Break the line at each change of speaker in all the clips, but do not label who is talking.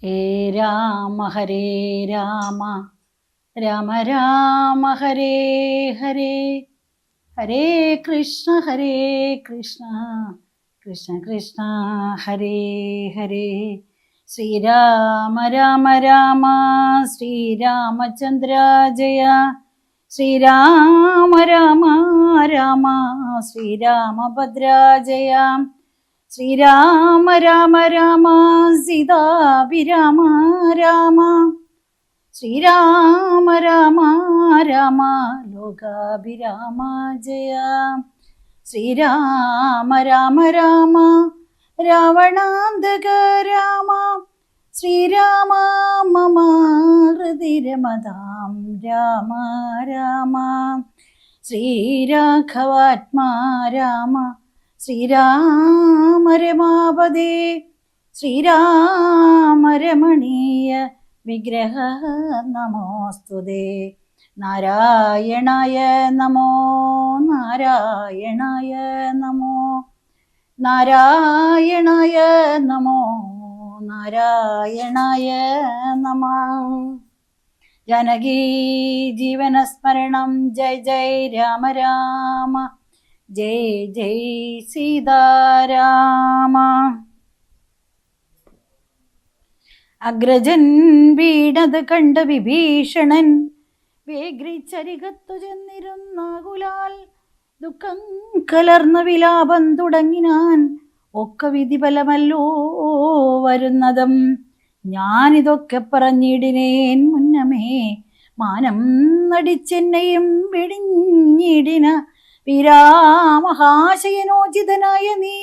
ഹേ രാമ ഹരേ രാമ രാമ രാമ ഹരേ ഹരേ ഹരേ കൃഷ്ണ കൃഷ്ണ കൃഷ്ണ ഹരേ ഹരേ. ശ്രീരാമ രാമ രാമ ശ്രീരാമചന്ദ്ര ജയ. ശ്രീരാമ രാമ രാമ ശ്രീരാമഭദ്ര ജയ. ശ്രീരാമ രാമ രാമ സീതാഭിരാമ രാമ. ശ്രീരാമ രാമ രാമ ലോകാഭിരാമ ജയ. ശ്രീരാമ രാമ രാമ രാവണാന്തക രാമ. ശ്രീരാമ മമ ഹൃദി രമതാം രാമ രാമ. ശ്രീരാഘവാത്മാ രാമ ശ്രീരാമ രമാപദേ. ശ്രീരാമ രമണീയ വിഗ്രഹ നമോസ്തുതേ. നാരായണായ നമോ നാരായണായ നമോ നാരായണായ നമോ നാരായണായ നമഃ. ജനകീ ജീവനസ്മരണം ജയ ജയ രാമ രാമ ജയ ജയ സീതാരാമ. അഗ്രജൻ വീണത് കണ്ട വിഭീഷണൻ വേഗ്രിച്ചരികത്തു ചെന്നിരുന്നാകുലാൽ ദുഃഖം കലർന്ന വിലാപം തുടങ്ങിനാൻ. ഒക്കെ വിധിഫലമല്ലോ വരുന്നതും ഞാനിതൊക്കെ പറഞ്ഞിടിനേൻ മുന്നമേ. മാനം നടിച്ചെന്നെയും വെടിഞ്ഞിടിന വീരാമഹാശയനോചിതനായ നീ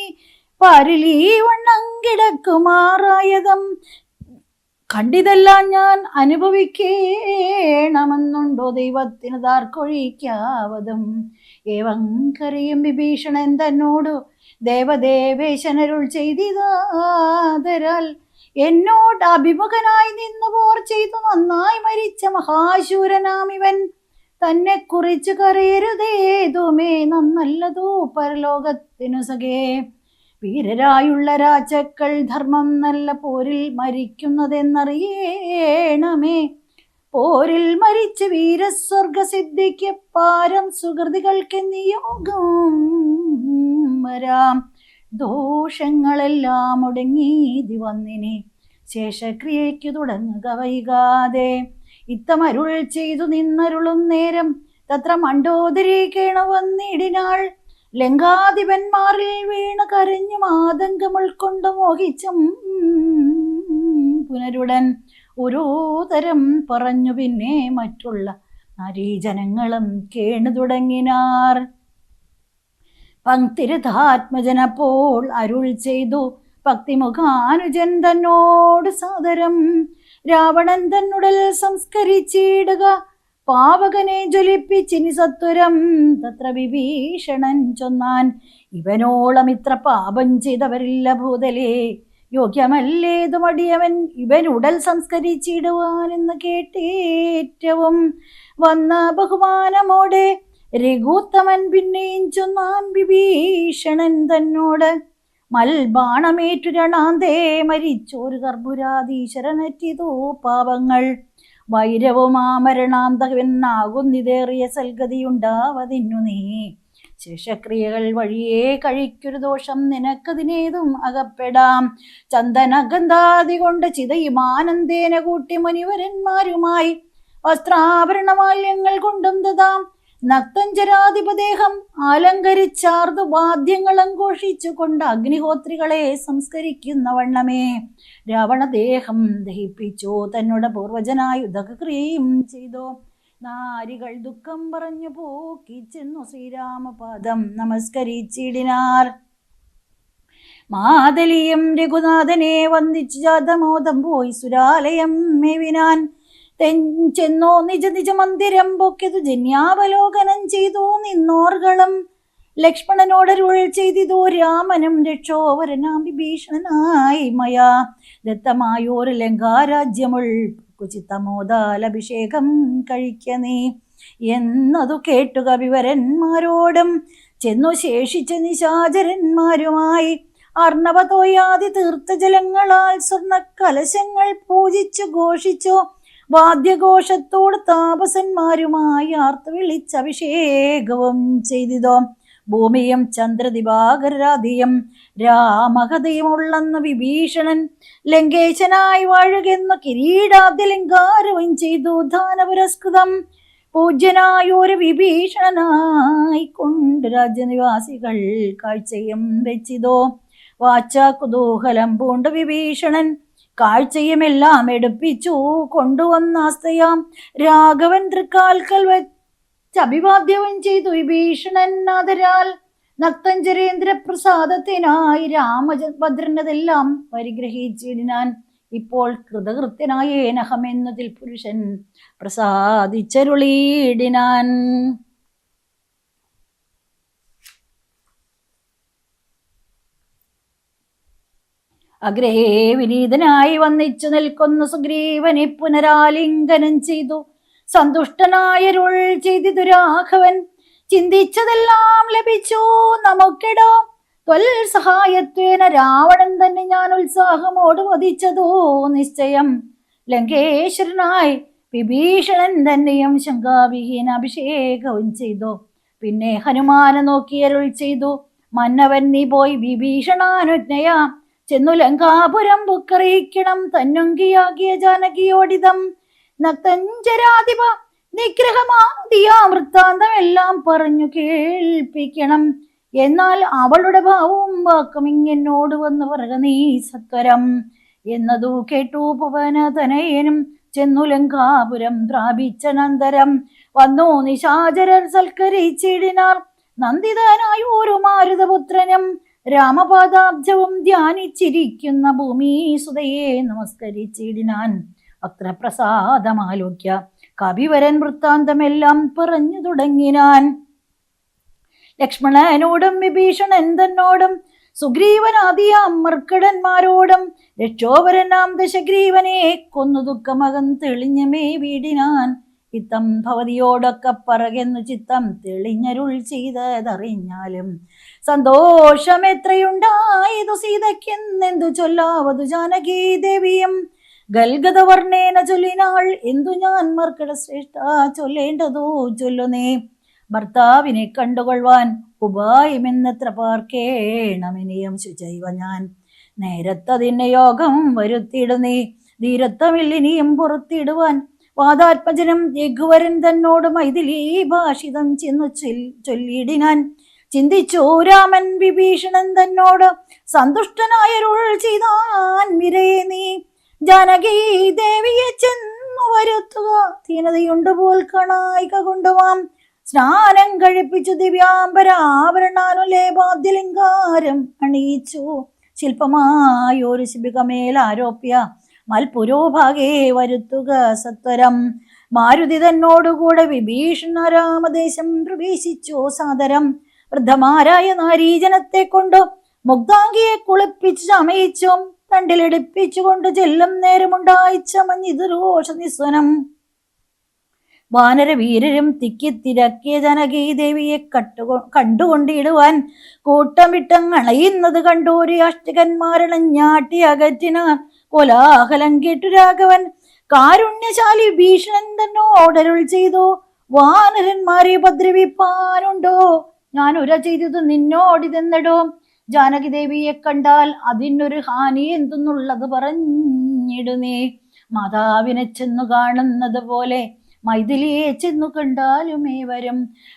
പാരിലീ വണ്ണം കിടക്കുമാറായതും കണ്ടിതെല്ലാം ഞാൻ അനുഭവിക്കേണമെന്നുണ്ടോ ദൈവത്തിന് താർക്കൊഴിക്കാവതും. ഏവം കരയും വിഭീഷണൻ തന്നോടു ദേവദേവേശനരുൾ ചെയ്തിതാതരാൽ എന്നോട് അഭിമുഖനായി നിന്ന് പോർ ചെയ്തു നന്നായി മരിച്ച മഹാശൂരനാമിവൻ തന്നെ കുറിച്ച് കരയരുതേതുമേ നന്നല്ലതോ പരലോകത്തിനു സഖേ. വീരരായുള്ള രാജാക്കൾ ധർമ്മം നല്ല പോരിൽ മരിക്കുന്നതെന്നറിയണമേ. പോരിൽ മരിച്ച വീരസ്വർഗസിദ്ധിക്ക് പാരം സുഹൃതികൾക്ക് നിയോഗം വരാം. ദോഷങ്ങളെല്ലാം ഒടുങ്ങീതി വന്നിനി ശേഷക്രിയയ്ക്കു തുടങ്ങുക വൈകാതെ. ഇത്തമരുൾ ചെയ്തു നിന്നരുളും നേരം തത്ര മണ്ഡോദരി കേണ വന്നിടിനാൾ. ലങ്കാധിപന്മാരിൽ വീണ് കരഞ്ഞും ആതങ്കം ഉൾക്കൊണ്ട് മോഹിച്ചും പുനരുടൻ ഓരോതരം പറഞ്ഞു. പിന്നെ മറ്റുള്ള നാരീജനങ്ങളും കേണു തുടങ്ങിനാർ. പങ്ക്തിരഥാത്മജനപ്പോൾ അരുൾ ചെയ്തു ഭക്തിമുഖാനുജൻ തന്നോട് സാദരം. രാവണൻ തന്നുടൽ സംസ്കരിച്ചിടുക പാവകനെ ജ്വലിപ്പിച്ചിനി സത്വരം. തത്ര വിഭീഷണൻ ചൊന്നാൻ ഇവനോളം ഇത്ര പാപം ചെയ്തവരില്ല ഭൂതലേ. യോഗ്യമല്ലേതു മടിയവൻ ഇവനുടൽ സംസ്കരിച്ചിടുവാനെന്ന് കേട്ടേറ്റവും വന്ന ബഹുമാനമോടെ രഘുത്തമൻ പിന്നെയും ചൊന്നാൻ വിഭീഷണൻ തന്നോട്. മൽബാണമേറ്റു രണാന്തേ മരിച്ചോരു കർപ്പുരാധീശ്വരനറ്റിതോ പാപങ്ങൾ. വൈരവും ആമരണാന്തകനാകുന്നിതേറിയ സൽഗതിയുണ്ടാവതിന്നു നീ. ശേഷക്രിയകൾ വഴിയേ കഴിക്കൊരു ദോഷം നിനക്കതിനേതും അകപ്പെടാം. ചന്ദനഗന്ധാദി കൊണ്ട് ചിതയുമാനന്ദേന കൂട്ടി മുനിവരന്മാരുമായി വസ്ത്രാഭരണമാല്യങ്ങൾ കൊണ്ടും ദതാം. നക്തഞ്ചരാധിപദേഹം ആലങ്കരിച്ചാർന്നു വാദ്യങ്ങളും ഘോഷിച്ചു കൊണ്ട് അഗ്നിഹോത്രികളെ സംസ്കരിക്കുന്ന വണ്ണമേ രാവണദേഹം ദഹിപ്പിച്ചു. തന്നോട് പൂർവജനായുധക്രിയയും ചെയ്തു. നാരികൾ ദുഃഖം പറഞ്ഞു പോക്കി ചെന്നു ശ്രീരാമപാദം നമസ്കരിച്ചിടിനാർ. മാതലിയും രഘുനാഥനെ വന്ദിച്ചു ജാതമോദം പോയി സുരാലയം മേവിനാൻ. ചെന്നോ നിജ നിജ മന്ദിരം പൊക്കിയതു ജന്യാവലോകനം ചെയ്തു നിന്നോർകളും. ലക്ഷ്മണനോടരുൾ ചെയ്തിതോ രാമനും രക്ഷോവരനാം വിഭീഷണനായി മയാ ദത്തമായോരു ലങ്കാരാജ്യമുൾ ചിത്തമോദാലഭിഷേകം കഴിക്ക നീ എന്നതു കേട്ടു കവിവരന്മാരോടും ചെന്നു ശേഷിച്ച നിശാചരന്മാരുമായി അർണവതോയാതി തീർത്ഥജലങ്ങളാൽ സ്വർണ്ണ കലശങ്ങൾ പൂജിച്ചു ഘോഷിച്ചു വാദ്യഘോഷത്തോട് താപസന്മാരുമായി ആർത്തു വിളിച്ച് അഭിഷേകവും ചെയ്തിതോ. ഭൂമിയും ചന്ദ്രദിവാകരാധിയും രാമകഥയുമുള്ളെന്ന് വിഭീഷണൻ ലങ്കേശനായി വാഴുകെന്ന കിരീടാദ്യലങ്കാരവും ചെയ്തു ദാനപുരസ്കൃതം. പൂജ്യനായൊരു വിഭീഷണനായി കൊണ്ട് രാജ്യനിവാസികൾ കാഴ്ചയും വെച്ചിതോ. വാച്ച കുതൂഹലം പൂണ്ട് വിഭീഷണൻ കാഴ്ചയുമെല്ലാം എടുപ്പിച്ചു കൊണ്ടുവന്നാസ്തയാം രാഘവൻ തൃക്കാൽക്കൽ വെച്ച് അഭിവാദ്യവും ചെയ്തു വിഭീഷണൻ ആദരാൽ. നക്തഞ്ചരേന്ദ്ര പ്രസാദത്തിനായി രാമഭദ്രനതെല്ലാം പരിഗ്രഹിച്ചിടിനാൻ. ഇപ്പോൾ കൃതകൃത്യനായേനഹമെന്നതിൽ പുരുഷൻ പ്രസാദിച്ചരുളീടിനാൻ. അഗ്രേ വിനീതനായി വന്നിച്ചു നിൽക്കുന്ന സുഗ്രീവനെ പുനരാലിംഗനം ചെയ്തു സന്തുഷ്ടനായരുൾ ചെയ്തിതു രാഘവൻ. ചിന്തിച്ചതെല്ലാം ലഭിച്ചു നമുക്കിടോ. ത്വൽ സഹായത്വേന രാവണൻ തന്നെ ഞാൻ ഉത്സാഹമോട് വധിച്ചതോ നിശ്ചയം. ലങ്കേശ്വരനായി വിഭീഷണൻ തന്നെയും ശങ്കാവിഹീന അഭിഷേകവും ചെയ്തു. പിന്നെ ഹനുമാനെ നോക്കിയരുൾ ചെയ്തു, മന്നവൻ നീ പോയി വിഭീഷണാനുജ്ഞയാ ചെന്നു ലങ്കാപുരം ബുക്കറിയിക്കണം തന്നുങ്കിയാകിയ ജാനകിയോടിതം. നക്തഞ്ചരാധിപ നിഗ്രഹമാദിയാ വൃത്താന്തമെല്ലാം പറഞ്ഞു കേൾപ്പിക്കണം. എന്നാൽ അവളുടെ ഭാവവും വാക്കും ഇങ്ങെന്നോട് വന്ന് പറക നീ സത്വരം എന്നതു കേട്ടു പവനതനയനും ചെന്നു ലങ്കാപുരം പ്രാപിച്ചനന്തരം വന്നു നിശാചരർ സൽക്കരിച്ചിടിനാർ. നന്ദിതനായൊരു മാരുതപുത്രനും രാമപാദാബ്ജവും ധ്യാനിച്ചിരിക്കുന്ന ഭൂമിസുതയെ നമസ്കരിച്ചിടിനാൻ. അത്ര പ്രസാദമാലോക്യ കവിവരൻ വൃത്താന്തമെല്ലാം പറഞ്ഞു തുടങ്ങിനാൻ. ലക്ഷ്മണനോടും വിഭീഷണൻ തന്നോടും സുഗ്രീവനാദിയാം മർക്കടന്മാരോടും രക്ഷോപരനാം ദശഗ്രീവനെ കൊന്നു ദുഃഖമകം തെളിഞ്ഞമേ വീടിനാൻ. ഇത്തം ഭവതിയോടൊക്കെ പറകെന്നു ചിത്തം തെളിഞ്ഞരുൾ ചെയ്തതറിഞ്ഞാലും സന്തോഷം എത്രയുണ്ടായതു സീതയ്ക്കെന്നെന്തു ചൊല്ലാവതു ജാനകീ ദേവിയും. ഗൽഗതവർണ്ണേന ചൊല്ലിനാൾ എന്തു ഞാൻ മർക്കട ശ്രേഷ്ഠ ചൊല്ലേണ്ടതോ ചൊല്ലുനേ. ഭർത്താവിനെ കണ്ടുകൊള്ളുവാൻ ഉപായമെന്നത്ര പാർക്കേണമിനിയും ശുചൈവ ഞാൻ. നേരത്തതിന് യോഗം വരുത്തിയിടുന്നേ ധീരത്വമില്ലിനിയും പുറത്തിടുവാൻ. വാദാത്മജനം രഘുവരൻ തന്നോട് മൈഥിലീ ഭാഷിതം ചെന്നു ചൊല്ലിയിടിനാൻ. ചിന്തിച്ചു രാമൻ വിഭീഷണൻ തന്നോട് സന്തുഷ്ടനായരുൾ ചെയ്താൻ, വിരയെ നീ ജാനകീ ദേവിയെ ചെന്നു വരുത്തുക. ദീനതയുണ്ട് പോൽ കണായിക കൊണ്ടുവാം. സ്നാനം കഴിപ്പിച്ചു ദിവ്യാംബരാഭരണാനുലേപാദ്യലങ്കാരം അണിയിച്ചു ശില്പമായൊരു ശിബികമേലാരോപ്യ മൽപുരോഭാഗേ വരുത്തുക സത്വരം. മാരുതി തന്നോടുകൂടെ വിഭീഷണ രാമദേശം പ്രവേശിച്ചു സാദരം. വൃദ്ധമാരായ നാരീജനത്തെ കൊണ്ടു മുഗ്ധാംഗിയെ കുളിപ്പിച്ചു ചമയിച്ചു തണ്ടിലെടുപ്പിച്ചുകൊണ്ട് ചെല്ലും നേരമുണ്ടായി ചമഞ്ഞിതു രോഷനിസ്വനം. വാനരവീരരും തിക്കിത്തിരക്കിയ ജനകീ ദേവിയെ കണ്ടുകൊണ്ടിടുവാൻ കൂട്ടം വിട്ടങ്ങളയുന്നത് കണ്ടു ഒരു അഷ്ടകന്മാരണഞ്ഞാട്ടി അകറ്റിനാർ. കോലാഹലം കേട്ടു രാഘവൻ കാരുണ്യശാലി ഭീഷണൻ തന്നോടരുൾ ചെയ്തു, വാനരന്മാരെ ഉപദ്രവിപ്പാനുണ്ടോ? ഞാൻ ഉര ചെയ്തത് നിന്നോടിതെന്നടോ. ജാനകി ദേവിയെ കണ്ടാൽ അതിനൊരു ഹാനി എന്തെന്നുള്ളത് പറഞ്ഞിടുന്നേ. മാതാവിനെ ചെന്നു കാണുന്നത് പോലെ മൈഥിലിയെ ചെന്നു കണ്ടാലുമേ വരും.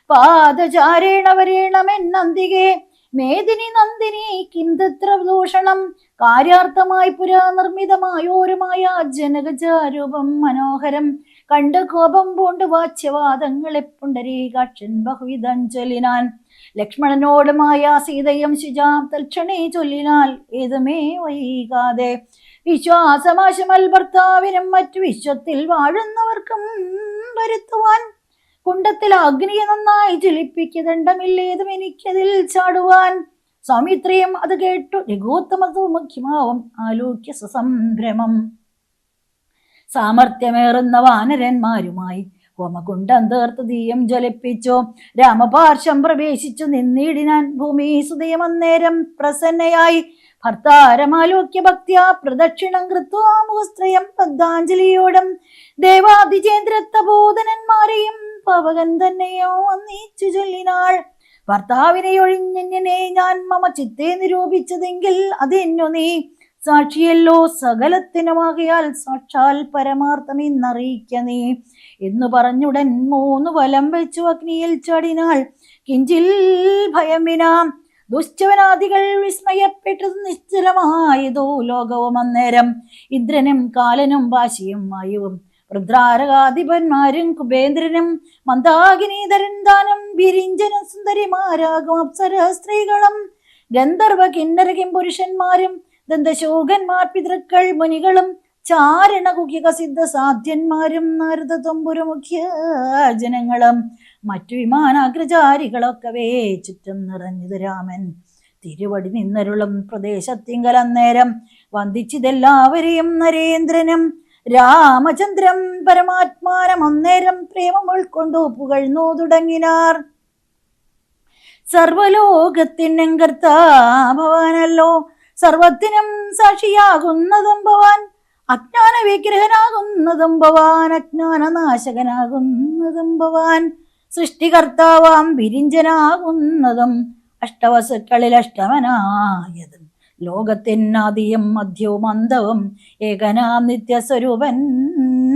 പാദചാരേണ വരേണമെന്നന്തികെ മേദിനി നന്ദിനി കിന്തത്ര ദൂഷണം. കാര്യാർത്ഥമായി പുരാ നിർമ്മിതമായോരുമായ ജനകജാരൂപം മനോഹരം കണ്ട് കോപം പൂണ്ട് വാച്യവാദങ്ങളെ പുണ്ടരീകാക്ഷൻ ബഹുവിധം ചൊല്ലിനാൻ. ലക്ഷ്മണനോടുമായ സീതയും ശുചാം തൽക്ഷണേ ചൊല്ലിനാൽ ഏതുമേ വൈകാതെ. വിശ്വാസമാശമൽ ഭർത്താവിനും മറ്റു വിശ്വത്തിൽ വാഴുന്നവർക്കും വരുത്തുവാൻ. കുണ്ടത്തിൽ അഗ്നിയെ നന്നായി ജ്വലിപ്പിക്കദണ്ഡമില്ലേതും എനിക്കതിൽ ചാടുവാൻ. സൗമിത്രിയും അത് കേട്ടു രഘുത്തമതോ മുഖ്യമാവും ആലോക്യ സസംഭ്രമം. സാമർത്ഥ്യമേറുന്ന വാനരന്മാരുമായി ഹോമകുണ്ടം തീർത്ത് തീയം ജ്വലിപ്പിച്ചു രാമപാർശ്വം പ്രവേശിച്ചു നിന്നിടിനാൻ. ഭൂമി സുതയം അന്നേരം പ്രസന്നയായി ഭർത്താരമാലോക്യ ഭക്തിയാ പ്രദക്ഷിണം കൃത്വാ മുഖസ്ത്രയം പദ്ധാഞ്ജലിയോടും ദേവാദിജേന്ദ്രത്തബോധനന്മാരെയും പവകൻ തന്നെയോ അന്നീച്ചു ചൊല്ലിനാൾ. ഭർത്താവിനെ ഒഴിഞ്ഞെങ്ങനെ ഞാൻ മമ ചിത്തെ നിരൂപിച്ചതെങ്കിൽ അതെന്നു നീ സാക്ഷിയല്ലോ സകലത്തിനുമാകയാൽ സാക്ഷാൽ പരമാർത്ഥമെന്നറിയിക്ക നീ എന്നു പറഞ്ഞുടൻ 3 വലം വെച്ചു അഗ്നിയിൽ ചാടിനാൾ. കിഞ്ചിൽ ഭയം വിനാം ദുശ്ചവനാദികൾ വിസ്മയപ്പെട്ടത് നിശ്ചലമായതോ ലോകവും അന്നേരം. ഇന്ദ്രനും കാലനും വാശിയും വായുവും രുദ്രാരകാധിപന്മാരും കുബേന്ദ്രനും മന്ദാകിനീധരൻ ദാനം വിരിഞ്ചനും സുന്ദരിമാരാകും അപ്സര സ്ത്രീകളും ഗന്ധർവ കിന്നര കിംപുരുഷന്മാരും ദന്തശോകന്മാർ പിതൃക്കൾ മുനികളും ചാരണ കുകിക സിദ്ധ സാധ്യന്മാരും നാരദ തമ്പുരു മുഖ്യ ജനങ്ങളും മറ്റു വിമാനാഗ്രചാരികളൊക്കവേ ചുറ്റും നിറഞ്ഞത്. രാമൻ തിരുവടി നിന്നരുളും പ്രദേശത്തിങ്കൽ അന്നേരം വന്ദിച്ചിതെല്ലാവരെയും നരേന്ദ്രനും രാമചന്ദ്രൻ പരമാത്മാനം അന്നേരം പ്രേമം ഉൾക്കൊണ്ടു പുകഴ്ന്നു തുടങ്ങിനാർ. സർവലോകത്തിനും കർത്താഭവാനല്ലോ, സർവത്തിനും സാക്ഷിയാകുന്നതും ഭവാൻ, അജ്ഞാന വിഗ്രഹനാകുന്നതും ഭവാൻ, അജ്ഞാനനാശകനാകുന്നതും ഭവാൻ, സൃഷ്ടികർത്താവാം വിരിഞ്ചനാകുന്നതും അഷ്ടവസുക്കളിൽ അഷ്ടമനായതും ലോകത്തിനാദിയും മധ്യവും അന്തവും ഏകനാം നിത്യസ്വരൂപൻ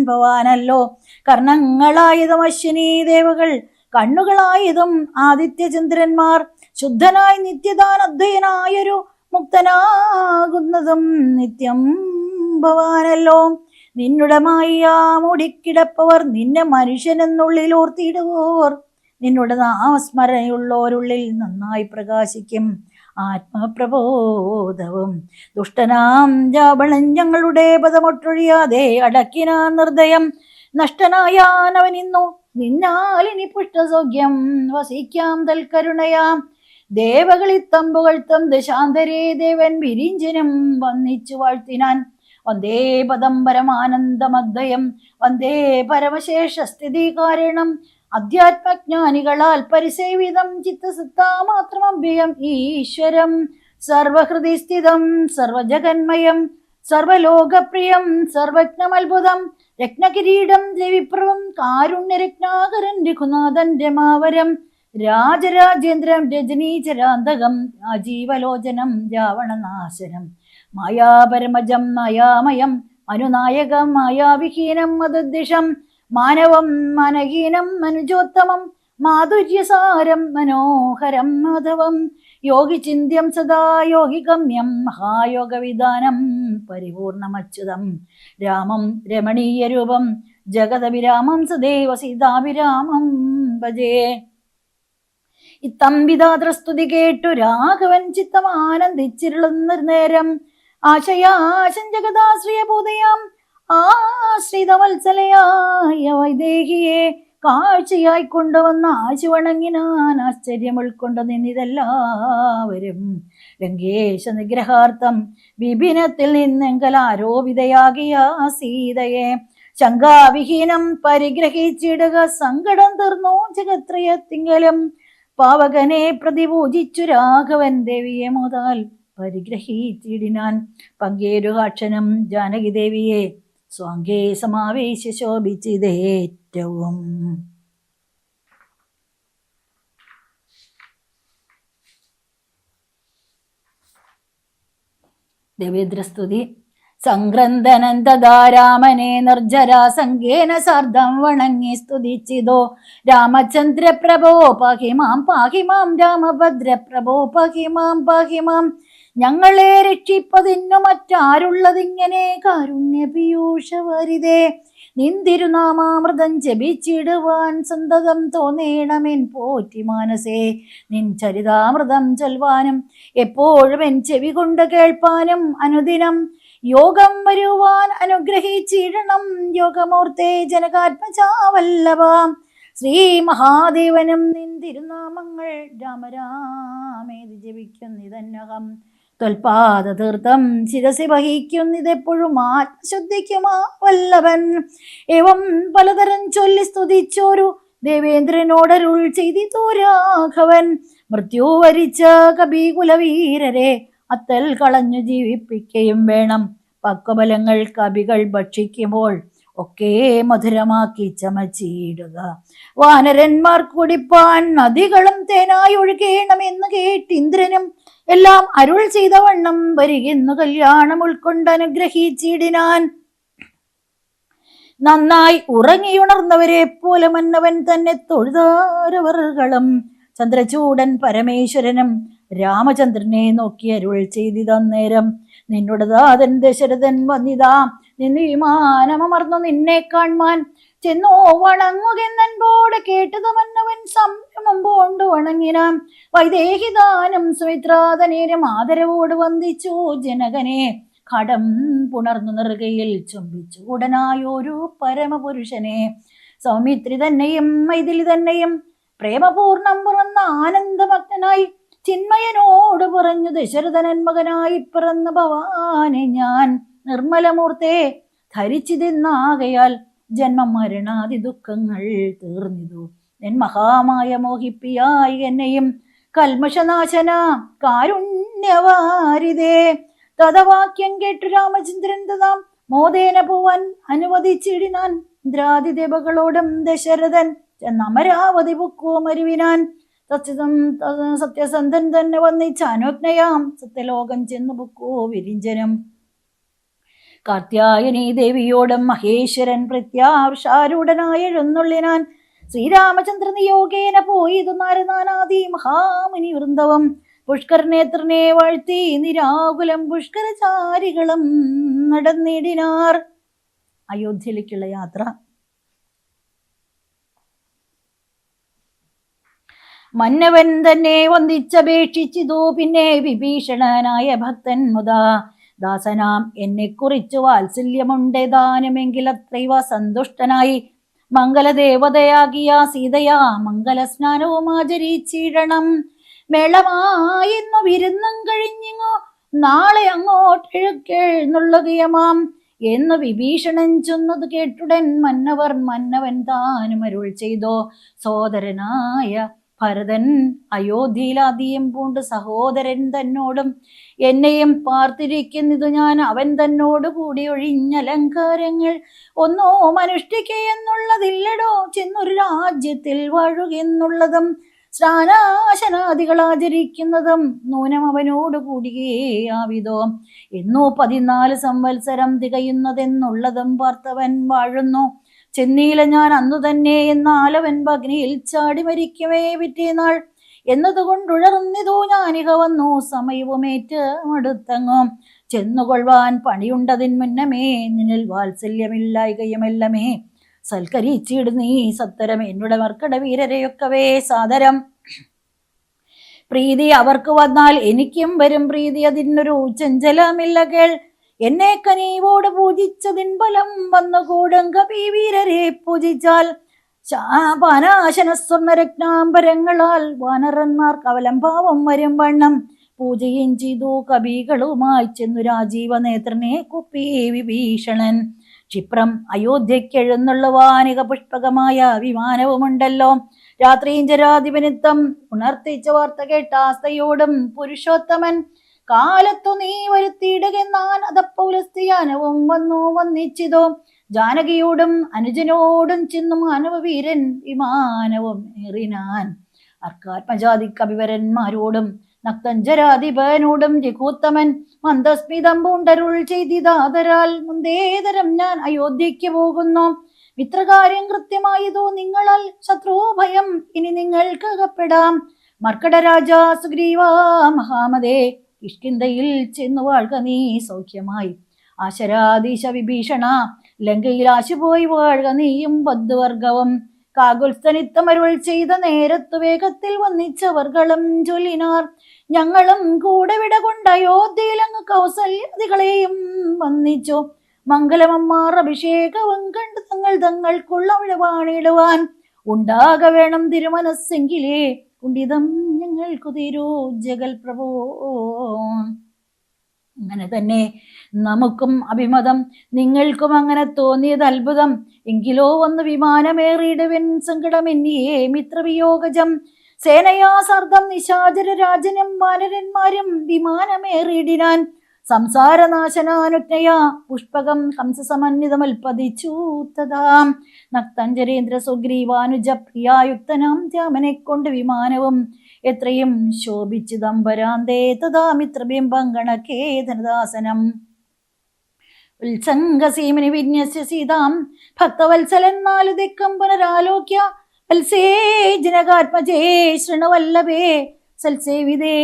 ഭവാനല്ലോ. കർണങ്ങളായതും അശ്വിനി ദേവകൾ, കണ്ണുകളായതും ആദിത്യചന്ദ്രന്മാർ, ശുദ്ധനായി നിത്യദാനദ്വയനായൊരു മുക്തനാകുന്നതും നിത്യം ഭവാനല്ലോ. നിന്നുടെ മായ മൂടിക്കിടപ്പവർ നിന്നെ മനുഷ്യനെന്നുള്ളിൽ ഓർത്തിടുവോർ, നിന്നുടെ നാമസ്മരണയുള്ളോരുള്ളിൽ നന്നായി പ്രകാശിക്കും ആത്മപ്രബോധവും. ദുഷ്ടനാം രാവണൻ ഞങ്ങളുടെ പദമൊട്ടൊഴിയാതെ അടക്കിനാൻ നിർദ്ദയം, നഷ്ടനായാനവനിന്നു നിന്നാലിനി പുഷ്ടസൗഖ്യം വസിക്കാം തൽക്കരുണയാം. ദേവകളിത്തമ്പുകൾ തം ദശാന്തരേ ദേവൻ വിരിഞ്ചനും വന്നിച്ചു വാഴ്ത്തിനാൻ. വന്ദേ പദം പരമാനന്ദമദ്വയം, വന്ദേ പരമശേഷ സ്ഥിതി കാരണം, അധ്യാത്മജ്ഞാനികളാൽ പരിസേവിതം ചിത്തസത്താമാത്രമഭ്യം ഈശ്വരം, സർവഹൃദി സ്ഥിതം സർവജഗന്മയം സർവലോകപ്രിയം സർവജ്ഞമത്ഭുതം, രത്നകിരീടം രവിപ്രഭം കാരുണ്യരത്നാകരൻ രഘുനാഥൻ രമാവരം, രാജരാജേന്ദ്രം രജനീചരാന്തകം രാജീവലോചനം രാവണനാശനം, മായാപരമജം മായാമയം അനുനായകം മായാവിഹീനം മധുദ്ദിഷം, മാനവം മനഹീനം മനുജോത്തമം മാധുര്യസാരം മനോഹരം മാധവം, യോഗിചിന്യം സദാ യോഗിഗമ്യം മഹായോഗവിധാനം പരിപൂർണമച്യുതം, രാമം രമണീയരൂപം ജഗദഭിരാമം സദൈവ സീതാഭിരാമം ഭജേ. ഇത്തംബിതാദ്രസ്തുതി കേട്ടു രാഘവൻ ചിത്തം ആനന്ദിച്ചിരുളുന്ന നേരം, ആശയാശം ജഗദാശ്രിയഭൂതയാം ആശ്രിതവത്സലയായ വൈദേഹിയെ കാഴ്ചയായി കൊണ്ടുവന്ന ആശു വണങ്ങിനാൻ. ആശ്ചര്യം ഉൾക്കൊണ്ട നിന്നിതെല്ലാവരും ലങ്കേശ നിഗ്രഹാർത്ഥം വിപിനത്തിൽ നിന്നെങ്കലാരോപിതയാകിയ സീതയെ ശങ്കാവിഹീനം പരിഗ്രഹിച്ചിടുക. സങ്കടം തീർന്നു ജഗത്രയത്തിങ്കലും പാവകനെ പ്രതിപൂജിച്ചു രാഘവൻ ദേവിയെ മുതൽ പരിഗ്രഹിച്ചിടിനാൻ. പങ്കേരുകാക്ഷനും ജാനകി ദേവിയെ സ്വാംഗേ സമാവേശ ശോഭിച്ചിതേറ്റവും. ദേവേന്ദ്രസ്തുതി. സംഗ്രന്ഥനന്ദാരാമനെ നിർജരാസംഗേന സാർദ്ധം വണങ്ങി സ്തുതിച്ചിതോ. രാമചന്ദ്രപ്രഭോ പാഹിമാം പാഹിമാം, രാമഭദ്രപ്രഭോ പാഹിമാം പാഹിമാം, ഞങ്ങളെ രക്ഷിപ്പതിന്നു മറ്റാരുള്ളതിങ്ങനെ കാരുണ്യപീയൂഷവരിതേ. നിന്തിരുനാമാമൃതം ജപിച്ചിടുവാൻ സന്തതം തോന്നേണമെൻ പോറ്റി മാനസേ. നിൻ ചരിതാമൃതം ചൊൽവാനും എപ്പോഴും എൻ ചെവി കൊണ്ട് കേൾപ്പാനും അനുദിനം യോഗം വരുവാൻ അനുഗ്രഹിച്ചിടണം. യോഗമൂർത്തേ ജനകാത്മജാവല്ലഭാം ശ്രീ മഹാദേവനും നിൻ തിരുനാമങ്ങൾ രാമരാമേതി ജപിക്കുന്നിതന്നഹം. ത്വൽപാദ തീർത്ഥം ശിരസി വഹിക്കുന്നിതെപ്പോഴും ആത്മശുദ്ധിക്കുമാ വല്ലഭൻ. ഏവം പലതരം ചൊല്ലി സ്തുതിച്ചോരു ദേവേന്ദ്രനോടരുൾ ചെയ്തിതു രാഘവൻ. മൃത്യു വരിച്ച കപികുലവീരരെ അത്തൽ കളഞ്ഞു ജീവിപ്പിക്കുകയും വേണം. പക്വബലങ്ങൾ കവികൾ ഭക്ഷിക്കുമ്പോൾ ഒക്കെ മധുരമാക്കി ചമച്ചിടുക. വാനരന്മാർ കുടിപ്പാൻ നദികളും തേനായി ഒഴുകേണമെന്ന് കേട്ട് ഇന്ദ്രനും എല്ലാം അരുൾ ചെയ്ത വണ്ണം വരികെന്നു കല്യാണം ഉൾക്കൊണ്ട് അനുഗ്രഹിച്ചിടിനാൻ. നന്നായി ഉറങ്ങിയുണർന്നവരെ പോലെ മന്നവൻ തന്നെ തൊഴുതാരവറുകളും ചന്ദ്രചൂടൻ പരമേശ്വരനും രാമചന്ദ്രനെ നോക്കി അരുൾ ചെയ്തിതന്നേരം, നിന്നുടെ ദാതൻ ദശരഥൻ വന്നിതാ, നിന്ന് വിമാനമർന്നു നിന്നെ കാൺമാൻ ചെന്നോ വണങ്ങുകെന്നൻപോട് കേട്ടത് മന്നവൻ സംരമം പോണ്ട് വണങ്ങിനാൻ. വൈദേഹിദാനം സുമിത്രാതനേരം ആദരവോട് വന്ദിച്ചു ജനകനെ കടം പുണർന്നു നെറുകയിൽ ചുംബിച്ചു ഉടനായൊരു പരമപുരുഷനെ. സൗമിത്രി തന്നെയും മൈഥിലി തന്നെയും പ്രേമപൂർണം പിറന്ന ആനന്ദഭക്തനായി ചിന്മയനോട് പറഞ്ഞു, ദശരഥനൻ മകനായി പിറന്ന ഭവാനെ ഞാൻ നിർമ്മലമൂർത്തെ ധരിച്ചിതെന്നാകയാൽ ജന്മം മരണാദി ദുഃഖങ്ങൾ തീർന്നിതു. എൻ മഹാമായ മോഹിപ്പിയായി എന്നെയും കൽമഷനാശന കാരുണ്യവാരിതേ. തഥവാക്യം കേട്ടു രാമചന്ദ്രൻ തഥാം മോദേന പോവാൻ അനുവദിച്ചിടിനാൻ. ഇന്ദ്രാദിദേവകളോടും ദശരഥൻ ചെന്നമരാവതി പൊക്കോ മരുവിനാൻ. സത്യസന്ധൻ തന്നെ വന്നിച്ച അനുജ്ഞയാം സത്യലോകം ചെന്നു പൊക്കോ വിരിഞ്ചനം. കാർത്യായനി ദേവിയോടും മഹേശ്വരൻ പ്രത്യാശാരൂഢനായി എഴുന്നള്ളിനാൻ. ശ്രീരാമചന്ദ്ര നിയോഗേന പോയിതു നാരനാനാദി മഹാമുനി വൃന്ദവം. പുഷ്കരനേത്രനെ വാഴ്ത്തി നിരാകുലം പുഷ്കരചാരികളും നടന്നിടിനാർ. അയോധ്യയിലേക്കുള്ള യാത്ര. മന്നവൻ തന്നെ വന്ദിച്ചപേക്ഷിച്ചിതു പിന്നെ വിഭീഷണനായ ഭക്തൻ മുതാ. ദാസനാം എന്നെ കുറിച്ചു വാത്സല്യമുണ്ട് ദാനമെങ്കിൽ അത്രൈവ സന്തുഷ്ടനായി മംഗലദേവതയാകിയ സീതയാ മംഗലസ്നാനവും ആചരിച്ചിടണം. മേളമായിന്നു വിരുന്നും കഴിഞ്ഞിങ്ങോ നാളെ അങ്ങോട്ടെഴുക്കെഴുന്നള്ളുകയമാം എന്ന് വിഭീഷണൻ ചൊന്നത് കേട്ടുടൻ മന്നവൻ താനും അരുൾ ചെയ്തോ. സോദരനായ ഭരതൻ അയോധ്യയിലാദ്യം പൂണ്ട് സഹോദരൻ തന്നോടും എന്നെയും പാർത്തിരിക്കുന്നിതു ഞാൻ അവൻ തന്നോട് കൂടി ഒഴിഞ്ഞലങ്കാരങ്ങൾ ഒന്നോ അനുഷ്ഠിക്കുകയെന്നുള്ളതില്ലടോ. ചെന്നൊരു രാജ്യത്തിൽ വാഴുകയെന്നുള്ളതും സ്നാനാശനാദികൾ ആചരിക്കുന്നതും നൂനം അവനോട് കൂടിയാവിതോ. എന്നോ 14 സംവത്സരം തികയുന്നതെന്നുള്ളതും പാർത്തവൻ വാഴുന്നു. ചെന്നീല ഞാൻ അന്നു തന്നെ എന്നാലവൻ അഗ്നിയിൽ ചാടി മരിക്കവേ പിറ്റേനാൾ എന്നതുകൊണ്ടുഴർന്നിതോ ഞാനിക വന്നു സമയവുമേറ്റ് അടുത്തങ്ങും ചെന്നുകൊള്ളുവാൻ പണിയുണ്ടതിൻ മുന്നമേ നിന്നിൽ വാത്സല്യമില്ലായികയുമെല്ലമേ സൽക്കരിച്ചിട് നീ സത്തരം എന്നുടെ മർക്കട വീരരെയൊക്കവേ സാദരം. പ്രീതി അവർക്ക് വന്നാൽ എനിക്കും വരും പ്രീതി, അതിനൊരു ചഞ്ചലമില്ല കേൾ. എന്നെ കനീവോട് പൂജിച്ചതിൻ ഫലം വന്നുകൂടും കപീവീരരെ പൂജിച്ചാൽ. പാനാശന സ്വർണരത്നാംബരങ്ങളാൽ വാനരന്മാർക്ക് അവലംഭാവം വരും വണ്ണം പൂജയും ചെയ്തു കവികളുമായി ചെന്നു രാജീവ നേത്രനെ കുപ്പി വിഭീഷണൻ. ക്ഷിപ്രം അയോധ്യക്കെഴുന്നള്ളുവാനിക പുഷ്പകമായ വിമാനവുമുണ്ടല്ലോ. രാത്രിയും ജരാധിപനിത്തം ഉണർത്തിച്ച വാർത്ത കേട്ടാസ്തയോടും പുരുഷോത്തമൻ കാലത്തു നീ വരുത്തിയിടുകെന്നാൻ അതപ്പൗലസ്ത്യാനവും വന്നു വന്നിച്ചിതോ. ജാനകിയോടും അനുജനോടും ചെന്നു മാനവവീരൻ വിമാനവും ഏറിനാൻ. അർക്കാത്മജാതി കവിവരന്മാരോടും നക്തഞ്ചരാധിപനോടും രഘുത്തമൻ മന്ദസ്മിതം പൂണ്ടരുൾ ചെയ്തിതാതരാൽ മുന്തേതരം ഞാൻ അയോധ്യയ്ക്ക് പോകുന്നു. മിത്രകാര്യം കൃത്യമായതോ നിങ്ങളാൽ ശത്രുഭയം ഇനി നിങ്ങൾക്ക് അകപ്പെടാം. മർക്കടരാജാ സുഗ്രീവാ മഹാമതേ കിഷ്കിന്ധയിൽ ചെന്നു വാഴ്ക നീ സൗഖ്യമായി. ആശരാധീശ വിഭീഷണ ലങ്കയിൽ ആശുപോയി വാഴ്ക നീയും ബദ്ധുവർഗവും. കാകുൽസ്ഥനിത്തമരുൾ ചെയ്ത നേരത്തു വേഗത്തിൽ വന്നിച്ചവർകളും ചൊല്ലിനാർ. ഞങ്ങളും കൂടെ വിട കൊണ്ട് അയോധ്യയിലങ്ങ് കൗസല്യാദികളെയും വന്നിച്ചു. മംഗലമമ്മാർ അഭിഷേകവും കണ്ട് തങ്ങൾക്കുള്ള വിഴവാണിടുവാൻ ഉണ്ടാക വേണം തിരുമനസ്സെങ്കിലേ കുണ്ഠിതം ഞങ്ങൾക്കു തീരൂ ജഗൽ പ്രഭോ. അങ്ങനെ തന്നെ നമുക്കും അഭിമതം, നിങ്ങൾക്കും അങ്ങനെ തോന്നിയത് അത്ഭുതം. എങ്കിലോ ഒന്ന് വിമാനമേറിയിടുവൻ സങ്കടമെന്നിയേ മിത്രവിയോഗജം. സേനയാ സർദം നിശാചര രാജനും വാനരന്മാരും വിമാനമേറിയിടിനാൻ. സംസാരനാശനാനുജ്ഞയാ പുഷ്പകം ഹംസസമന്വിതമൽപ്പതിച്ചു തഥാ. നക്തഞ്ചരേന്ദ്ര സുഗ്രീവാനുജ പ്രിയായുക്തനാം രാമനെ കൊണ്ട് വിമാനവും എത്രയും ശോഭിച്ചിദംബരാന്തേ തഥാ മിത്രബിംബം ഗണകേ ധനദാസനം. ഉത്സംഗസീമിനി വിന്യസ്യ സീതാം ഭക്തവത്സലൻ നാലു ദിക്കം പുനരാലോക്യ വത്സേ ജനകാത്മജേ ശൃണുവല്ലഭേ സൽസേവിതേ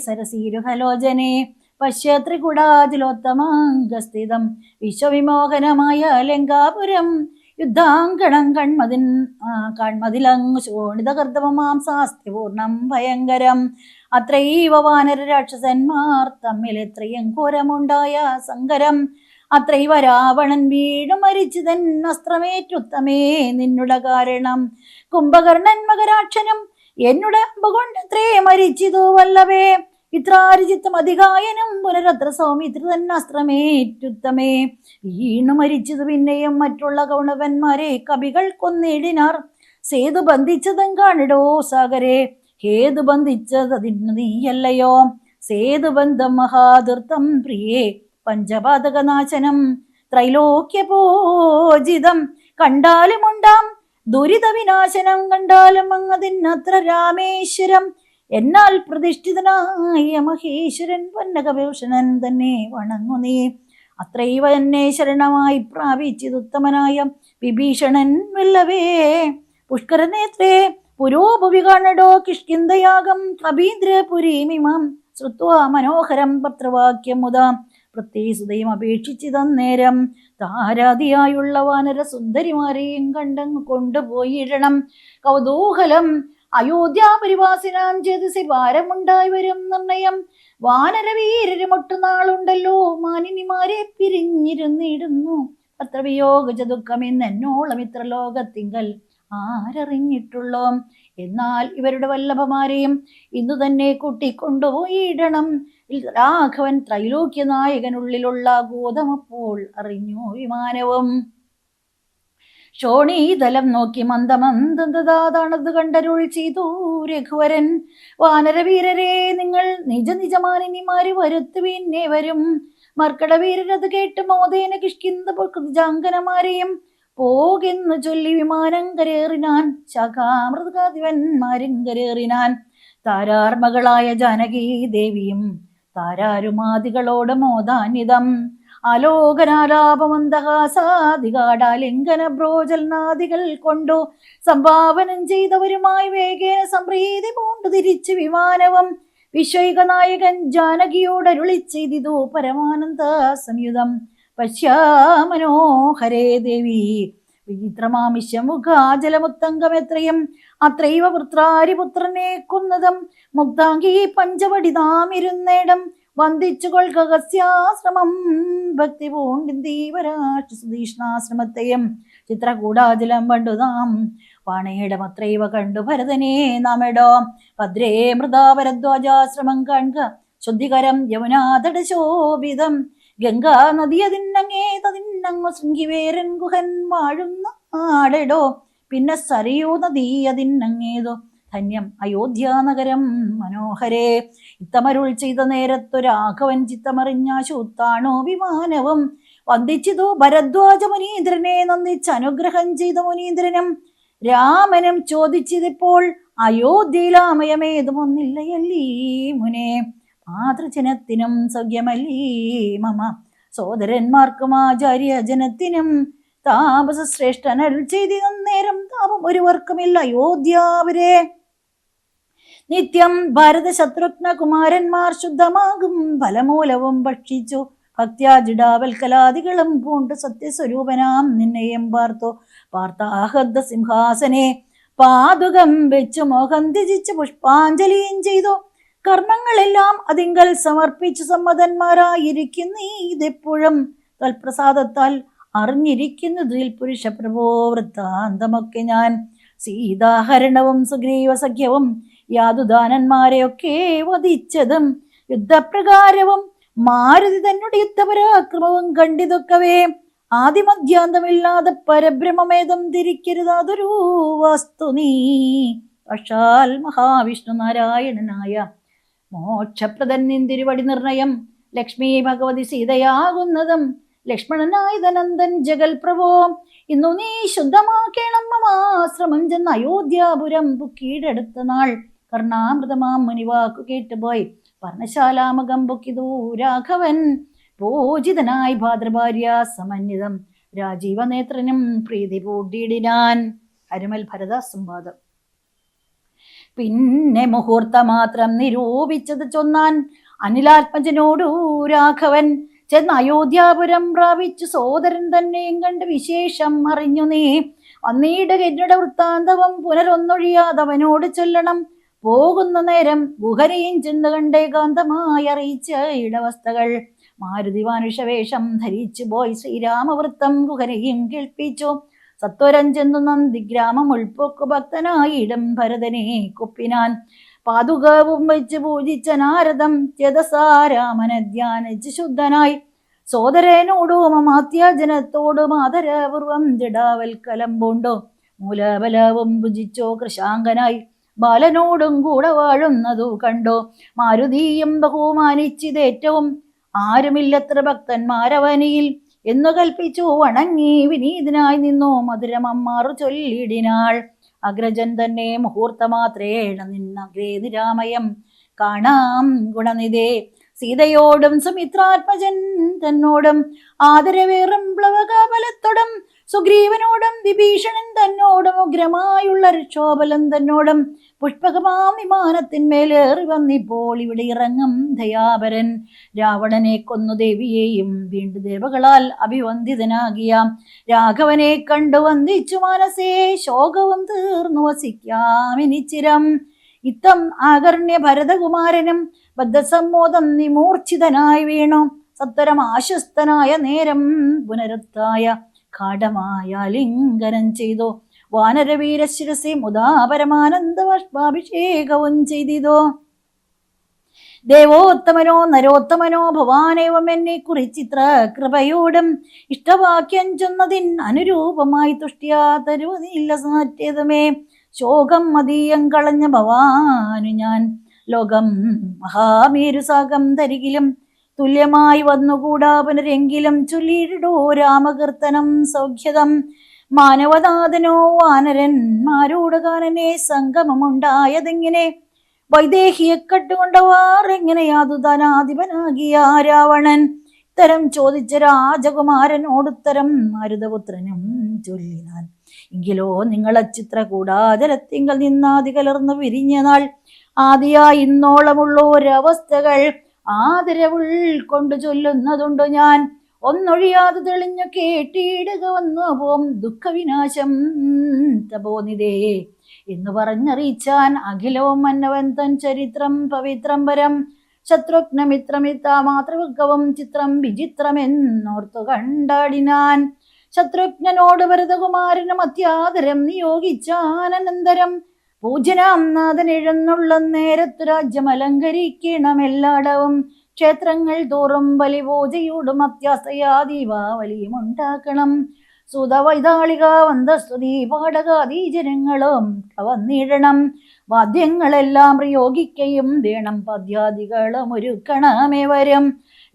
സരസീരുഹലോചനെ പശ്യ ത്രികുടാചലോത്തമാംഗസ്ഥിതം വിശ്വവിമോഹനമായ ലങ്കാപുരം യുദ്ധാങ്കണം കാൺമതിലങ്ങു ശോണിതകർദ്ദവമാം സാസ്ത്യപൂർണം ഭയങ്കരം. അത്രൈവ വാനര രാക്ഷസന്മാർ തമ്മിൽ എത്രയും ഘോരമുണ്ടായ സങ്കരം. അത്രൈവ രാവണൻ വീണു മരിച്ചതൻ അസ്ത്രമേറ്റുത്തമേ നിന്നുട കാരണം. കുംഭകർണൻ മകരാക്ഷനും എന്നുടെ അമ്പുകൊണ്ടത്രേ മരിച്ചിതോ വല്ലഭേ. ഇത്രാരിജിത്തും അധികായനും പുനരത്ര സൗമിത്രിതൻ അസ്ത്രമേറ്റുത്തമേ. വീണു മരിച്ചത് പിന്നെയും മറ്റുള്ള കൗണവന്മാരെ കവികൾ കൊന്നിടിനാർ. സേതു ബന്ധിച്ചതും കാണിടോ സാഗരെ, ഹേതു ബന്ധിച്ചതിന് നീയല്ലയോ. സേതുബന്ധം മഹാദുർത്തം പ്രിയേ പഞ്ചപാതകനാശനം ത്രൈലോക്യപൂജിതം കണ്ടാലുമുണ്ടാം ദുരിത വിനാശനം. കണ്ടാലും അങ്ങതിനത്ര രാമേശ്വരം എന്നാൽ പ്രതിഷ്ഠിതനായ മഹേശ്വരൻ വന്നകഭൂഷണൻ തന്നെ വണങ്ങു നീ. അത്രൈവ എന്നെ ശരണമായി പ്രാപിച്ചതുത്തമനായ വിഭീഷണൻ വല്ലവേ. പുഷ്കരനേത്രേ പുരോഭുവി കാണടോ കിഷ്കിന്ധയാഗം കബീന്ദ്രപുരീമിമാം ശ്രുത്വാ മനോഹരം പത്രവാക്യം മുതാ പ്രത്യേസുതയും അപേക്ഷിച്ചിതന്നേരം. താരാതിയായുള്ള വാനര സുന്ദരിമാരെയും കണ്ടങ്ങ് കൊണ്ടുപോയിടണം. കൗതൂഹലം അയോധ്യാപരിവാസിനാം ചേതസി ഭാരമുണ്ടായി വരും നിർണയം. വാനരവീരരും ഒട്ടുനാളുണ്ടല്ലോ മാനിനിമാരെ പിരിഞ്ഞിരുന്നിടുന്നു. അത്ര വിയോഗജ ദുഃഖമെന്ന് എന്നോളം ഇത്ര ലോകത്തിങ്കൽ ആരറിഞ്ഞിട്ടുള്ളോ. എന്നാൽ ഇവരുടെ വല്ലഭമാരെയും ഇന്നു തന്നെ കൂട്ടിക്കൊണ്ടുപോയിടണം. രാഘവൻ ത്രൈലോക്യ നായകനുള്ളിലുള്ള ഗോതമപ്പോൾ അറിഞ്ഞു വിമാനവും. ശോണീതലം നോക്കി മന്ദമന്ദതാണത് കണ്ടരുൾ ചെയ്തു രഘുവരൻ. വാനരവീരരെ നിങ്ങൾ നിജ നിജമാനിനിമാര് വരുത്തുവിന്നെ വരും. മർക്കടവീരരത് കേട്ട് മോദേന കിഷ്കിന്ദ ജാങ്കനമാരെയും പോകെന്നു ചൊല്ലി വിമാനം കരേറിനാൻ. ശാഖാമൃതകാദിവന്മാരും കരേറിനാൻ. താരാർമകളായ ജാനകി ദേവിയും താരാരുമാദികളോട് മോദാന്വിതം ആലോകനാലാപമന്ദഹാസാദികാടാലിംഗന ബ്രോജൽനാദികൾ കൊണ്ടു സംഭാവനം ചെയ്തവരുമായി വേഗേന സംപ്രീതി പൂണ്ടു തിരിച്ചു വിമാനവും. വിശ്വൈക നായകൻ ജാനകിയോടരുളി ചെയ്തിതു പരമാനന്ദ സംയുതം. പശ്യാമനോഹരേ ദേവി വിചിത്രമാമിശമുഖാജലമുത്തംഗമെത്രയും അത്രൈവ വൃത്രാരിപുത്രനെ കൊന്നതും. മുഗ്ധാംഗി പഞ്ചവടിതാമിരുന്നേടം വന്ദിച്ചു കൊൽകസ്യാശ്രമം. ഭക്തി പൂണ്ടിന്ദീവരാഷ്ട്രസുധീഷ്ണാശ്രമത്തെയും ചിത്രകൂടാജലം പണ്ടുതാം വാണേടമത്രൈവ കണ്ടു ഭരതനെ നാമെടോ. ഭദ്രേ മൃതാപരദ്വാജാശ്രമം കാൺക ശുദ്ധികരം യമുനാതട ശോഭിതം. ഗംഗാ നദി അതിന്നങ്ങു ശൃംഗിവേരൻ ഗുഹൻ വാഴുന്ന ആടെടോ. പിന്നെ സരയൂ നദി അതിന്നങ്ങേതോ ധന്യം അയോധ്യാനഗരം മനോഹരേ. ഇത്തമരുൾ ചെയ്ത നേരത്തു രാഘവൻ ചിത്തമറിഞ്ഞാശൂത്താണോ വിമാനവും. വന്ദിച്ചിതു ഭരദ്വാജ മുനീന്ദ്രനെ നന്ദിച്ച് അനുഗ്രഹം ചെയ്ത മുനീന്ദ്രനും. രാമനും ചോദിച്ചതിപ്പോൾ അയോധ്യയിലാമയമേതുമൊന്നില്ലയല്ലീ മുനേ. മാതൃജനത്തിനും സൗഖ്യമല്ലീ മമ സോദരന്മാർക്കും ആചാര്യജനത്തിനും. താപസശ്രേഷ്ഠനരുൾ ചെയ്തി നേരം താപം ഒരുവർക്കുമില്ല അയോധ്യാവരെ. നിത്യം ഭാരത ശത്രുഘ്ന കുമാരന്മാർ ശുദ്ധമാകും ഫലമൂലവും ഭക്ഷിച്ചു ഭക്ത്യാജിടാവൽക്കലാദികളും പൂണ്ട് സത്യസ്വരൂപനാം നിന്നെയും പാർത്താഹദ്ദ സിംഹാസനെ പാതുകം വെച്ചു മോഹം ത്യജിച്ച് പുഷ്പാഞ്ജലിയും ചെയ്തു. കർമ്മങ്ങളെല്ലാം അതിങ്കൽ സമർപ്പിച്ചു സമ്മതന്മാരായിരിക്കുന്നീ ഇതെപ്പോഴും തൽപ്രസാദത്താൽ അറിഞ്ഞിരിക്കുന്നതിൽ പുരുഷപ്രഭോ വൃത്താന്തമൊക്കെ ഞാൻ. സീതാഹരണവും സുഗ്രീവ സഖ്യവും യാതുദാനന്മാരെയൊക്കെ വധിച്ചതും യുദ്ധപ്രകാരവും മാരുതി തന്നുടെ യുദ്ധപരാക്രമവും കണ്ടിതൊക്കവേ. ആദിമധ്യാന്തമില്ലാതെ പരബ്രഹ്മമേതം തിരിക്കരുതാതൊരു വസ്തു നീ സാക്ഷാൽ മഹാവിഷ്ണു നാരായണനായ മോക്ഷപ്രദൻ നിന്തിരുവടി നിർണയം ലക്ഷ്മി ഭഗവതി സീതയാകുന്നതും ലക്ഷ്മണനായതനന്ദൻ ജഗൽ പ്രഭോ ഇന്നു നീ ശുദ്ധമാക്കേണം മമാശ്രമം ചെന്ന് അയോധ്യാപുരം കീഴടത്ത നാൾ കർണാമൃതമാം മുനിവാക്കു കേട്ടുപോയി പർണശാലാമകം പൊക്കിതു രാഘവൻ പൂജിതനായി ഭാദ്രഭാര്യ സമന്വിതം രാജീവനേത്രനും പ്രീതി പൂട്ടിയിടിനാൻ. അരുമൽ ഭരത സംവാദം. പിന്നെ മുഹൂർത്ത മാത്രം നിരൂപിച്ചത് ചൊന്നാൻ അനിലാത്മജനോടു രാഘവൻ ചെന്ന് അയോധ്യാപുരം പ്രാപിച്ചു സോദരൻ തന്നെയും കണ്ട് വിശേഷം അറിഞ്ഞു നീ വന്നീട് എന്നയുടെ വൃത്താന്തവം പുനരൊന്നൊഴിയാതവനോട് ചൊല്ലണം. പോകുന്ന നേരം ഗുഹരയും ചെന്ന് കണ്ടേകാന്തമായി അറിയിച്ച ഇടവസ്ഥകൾ മാരുതി മാനുഷവേഷം ധരിച്ചു പോയി ശ്രീരാമവൃത്തം ഗുഹരയും കേൾപ്പിച്ചു. സത്വരം ചെന്നു നന്ദിഗ്രാമം ഉൾപ്പൊക്കു ഭക്തനായിടം ഭരതനെ കുപ്പിനാൻ പാതുകവും വെച്ച് പൂജിച്ച നാരദം ചേതസാരാമനെ ധ്യാനിച്ച് ശുദ്ധനായി സോദരനോടും അമാത്യാജനത്തോടും ആദരപൂർവം ജഡാവൽക്കലം പൂണ്ടോ മൂലബലവും ഭുജിച്ചോ കൃശാങ്കനായി ബാലനോടും കൂടെ വാഴുന്നതു കണ്ടോ മാരുതിയും ബഹുമാനിച്ചിതേറ്റവും ആരുമില്ലത്ര ഭക്തന്മാരവനിയിൽ എന്നു കൽപ്പിച്ചു വണങ്ങി വിനീതനായി നിന്നു മധുരമമ്മാറു ചൊല്ലിടിനാൾ. അഗ്രജൻ തന്നെ മുഹൂർത്തമാത്രേണ നിന്നഗ്രേ നിരാമയം കാണാം ഗുണനിധേ സീതയോടും സുമിത്രാത്മജൻ തന്നോടും ആദരവേറും പ്ലവകാബലത്തോടും സുഗ്രീവനോടും വിഭീഷണൻ തന്നോടും ഉഗ്രമായുള്ള രക്ഷോബലം തന്നോടും പുഷ്പകമാം വിമാനത്തിന്മേലേറി വന്നിപ്പോൾ ഇവിടെ ഇറങ്ങും ദയാപരൻ രാവണനെ കൊന്നു ദേവിയെയും വീണ്ടു ദേവകളാൽ അഭിവന്ദിതനാകിയ രാഘവനെ കണ്ടു വന്ദിച്ചു മനസ്സേ ശോകവും തീർന്നു വസിക്കാമിനിച്ചിരം. ഇത്തം ആകർണ്യ ഭരതകുമാരനും ബദ്ധസമ്മോദം നിമൂർച്ഛിതനായി വീണു സത്വരം ആശ്വസ്തനായ നേരം പുനരുത്തായ ഘാടമായ ലിംഗനം ചെയ്തു വാനരവീരശിരസി മുതാ പരമാനന്ദബാഭിഷേകവും ചെയ്തിതോ. ദേവോത്തമനോ നരോത്തമനോ ഭവാനേവം എന്നെ കുറിച്ചിത്ര കൃപയോടും ഇഷ്ടവാക്യം ചൊന്നതിൻ അനുരൂപമായി തുഷ്ടിയാ തരുവതില്ല സാറ്റേതുമേ ശോകം മതീയം കളഞ്ഞ ഭവാനു ഞാൻ ലോകം മഹാമേരുസാകം തരികിലും തുല്യമായി വന്നുകൂടാ പുനരെങ്കിലും ചൊല്ലിയിടോ രാമകീർത്തനം സൗഖ്യതം മാനവനാഥനോ വാനരന്മാരോട് കാനനെ സംഗമമുണ്ടായതെങ്ങനെ വൈദേഹിയെ കട്ടുകൊണ്ടവാർ എങ്ങനെയാതു ധനാധിപനാകിയ രാവണൻ ഇത്തരം ചോദിച്ച രാജകുമാരനോടുത്തരം മരുതപുത്രനും ചൊല്ലിനാൻ. എങ്കിലോ നിങ്ങളച്ചിത്ര കൂടാതരത്തിങ്കൽ നിന്നാതി കലർന്നു വിരിഞ്ഞ നാൾ ആദിയായി ഇന്നോളമുള്ള ഒരവസ്ഥകൾ ആദരവുൾ കൊണ്ടു ചൊല്ലുന്നതുണ്ടു ഞാൻ ഒന്നൊഴിയാതെ തെളിഞ്ഞു കേട്ടിടുക വന്നു പോം ദുഃഖവിനാശം തപോനിതേ എന്ന് പറഞ്ഞറിയിച്ചാൻ. അഖിലവും മന്നവൻ തൻ ചരിത്രം പവിത്രം പരം ശത്രുഘ്നമിത്രമിത്ത മാതൃകവും ചിത്രം വിചിത്രമെന്നോർത്തു കണ്ടാടിനാൻ. ശത്രുഘ്നോട് ഭരതകുമാരനും അത്യാദരം നിയോഗിച്ചാനന്തരം പൂജനാം നാഥൻ എഴുന്നുള്ള നേരത്തു രാജ്യം അലങ്കരിക്കണമെല്ലാടവും ക്ഷേത്രങ്ങൾ തോറും ബലിപൂജയോടും അത്യാസ്തയാദീപാവലിയും ഉണ്ടാക്കണം. സുതവൈതാളിക വന്ദസ്തുതി പാടകാദീ ജനങ്ങളും വന്നിടണം. വാദ്യങ്ങളെല്ലാം പ്രയോഗിക്കയും വേണം പദ്യാദികളും ഒരുക്കണമേ വരും.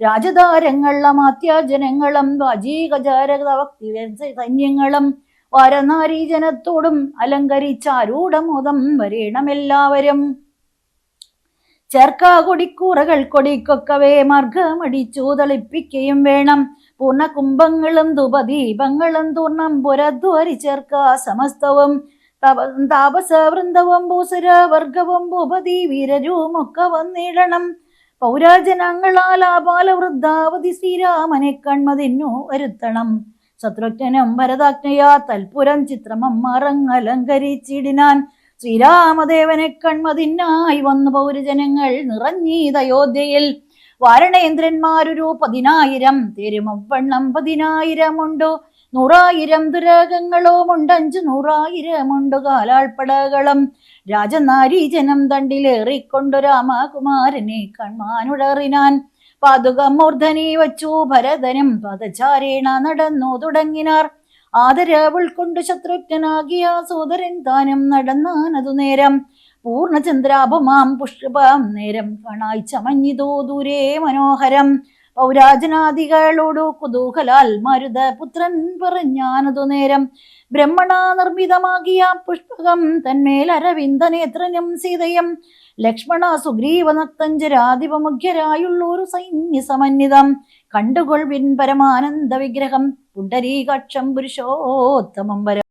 രാജധാരങ്ങൾ അമാത്യാജനങ്ങളും വാജീകചാരഭക്തി സൈന്യങ്ങളും വാരനാരീജനത്തോടും അലങ്കരിച്ചാരൂഢമോദം വരേണമെല്ലാവരും. ചേർക്കാ കൊടിക്കൂറകൾ കൊടിക്കൊക്കവേ മാർഗമടിച്ചു തളിപ്പിക്കുകയും വേണം. പൂർണ്ണ കുംഭങ്ങളും ധൂപദീപങ്ങളും തൂർണം പുരദ്വാരി ചേർക്കാ സമസ്തവും താപസവൃന്ദവും ഭൂസുരവർഗവും ഭൂപതി വീരരും ഒക്കെ വന്നിടണം. പൗരാജനങ്ങളാൽ ആപാലവൃദ്ധാവതി ശ്രീരാമനെ കൺമതിന്നു വരുത്തണം. ശത്രുഘ്നും ഭരതാജ്ഞയാ തൽപുരം ചിത്രമമ്മറങ്ങലങ്കരിച്ചിടിനാൻ. ശ്രീരാമദേവനെ കൺമതിനായി വന്നു പൗരജനങ്ങൾ നിറഞ്ഞീതയോധ്യയിൽ. വാരണേന്ദ്രന്മാരൊരു 10,000 തേരുമവണ്ണം 10,000 ഉണ്ടു. 100,000 ദുരകങ്ങളും 500,000 കാലാൾപ്പടകളും. രാജനാരീജനം തണ്ടിലേറിക്കൊണ്ടു രാമകുമാരനെ കൺമാനുടറിനാൻ. പാതുകം മൂർധനി വച്ചു ഭരതനും പദചാരേണ നടന്നു തുടങ്ങിനാർ. ആദരവൾ കൊണ്ട് ശത്രുഘ്നാകിയ സോദരൻ താനും നടന്നാനതു നേരം പൂർണ്ണചന്ദ്രാഭമാം പുഷ്പം നേരം കാണായി ചമഞ്ഞിതോ ദൂരെ മനോഹരം പൗരാജനാദികളോടു കുതൂഹലാൽ മരുത പുത്രൻ പറഞ്ഞാനതു നേരം ബ്രഹ്മണ നിർമ്മിതമാകിയ പുഷ്പകം തന്മേൽ അരവിന്ദനേത്രനും സീതയും ലക്ഷ്മണ സുഗ്രീവ നക്തഞ്ചരാധിപമുഖ്യരായുള്ളൊരു സൈന്യ സമന്വിതം കണ്ടുകൊൾവിൻ പരമാനന്ദ വിഗ്രഹം പുണ്ടരീകാക്ഷം പുരുഷോത്തമം വരം.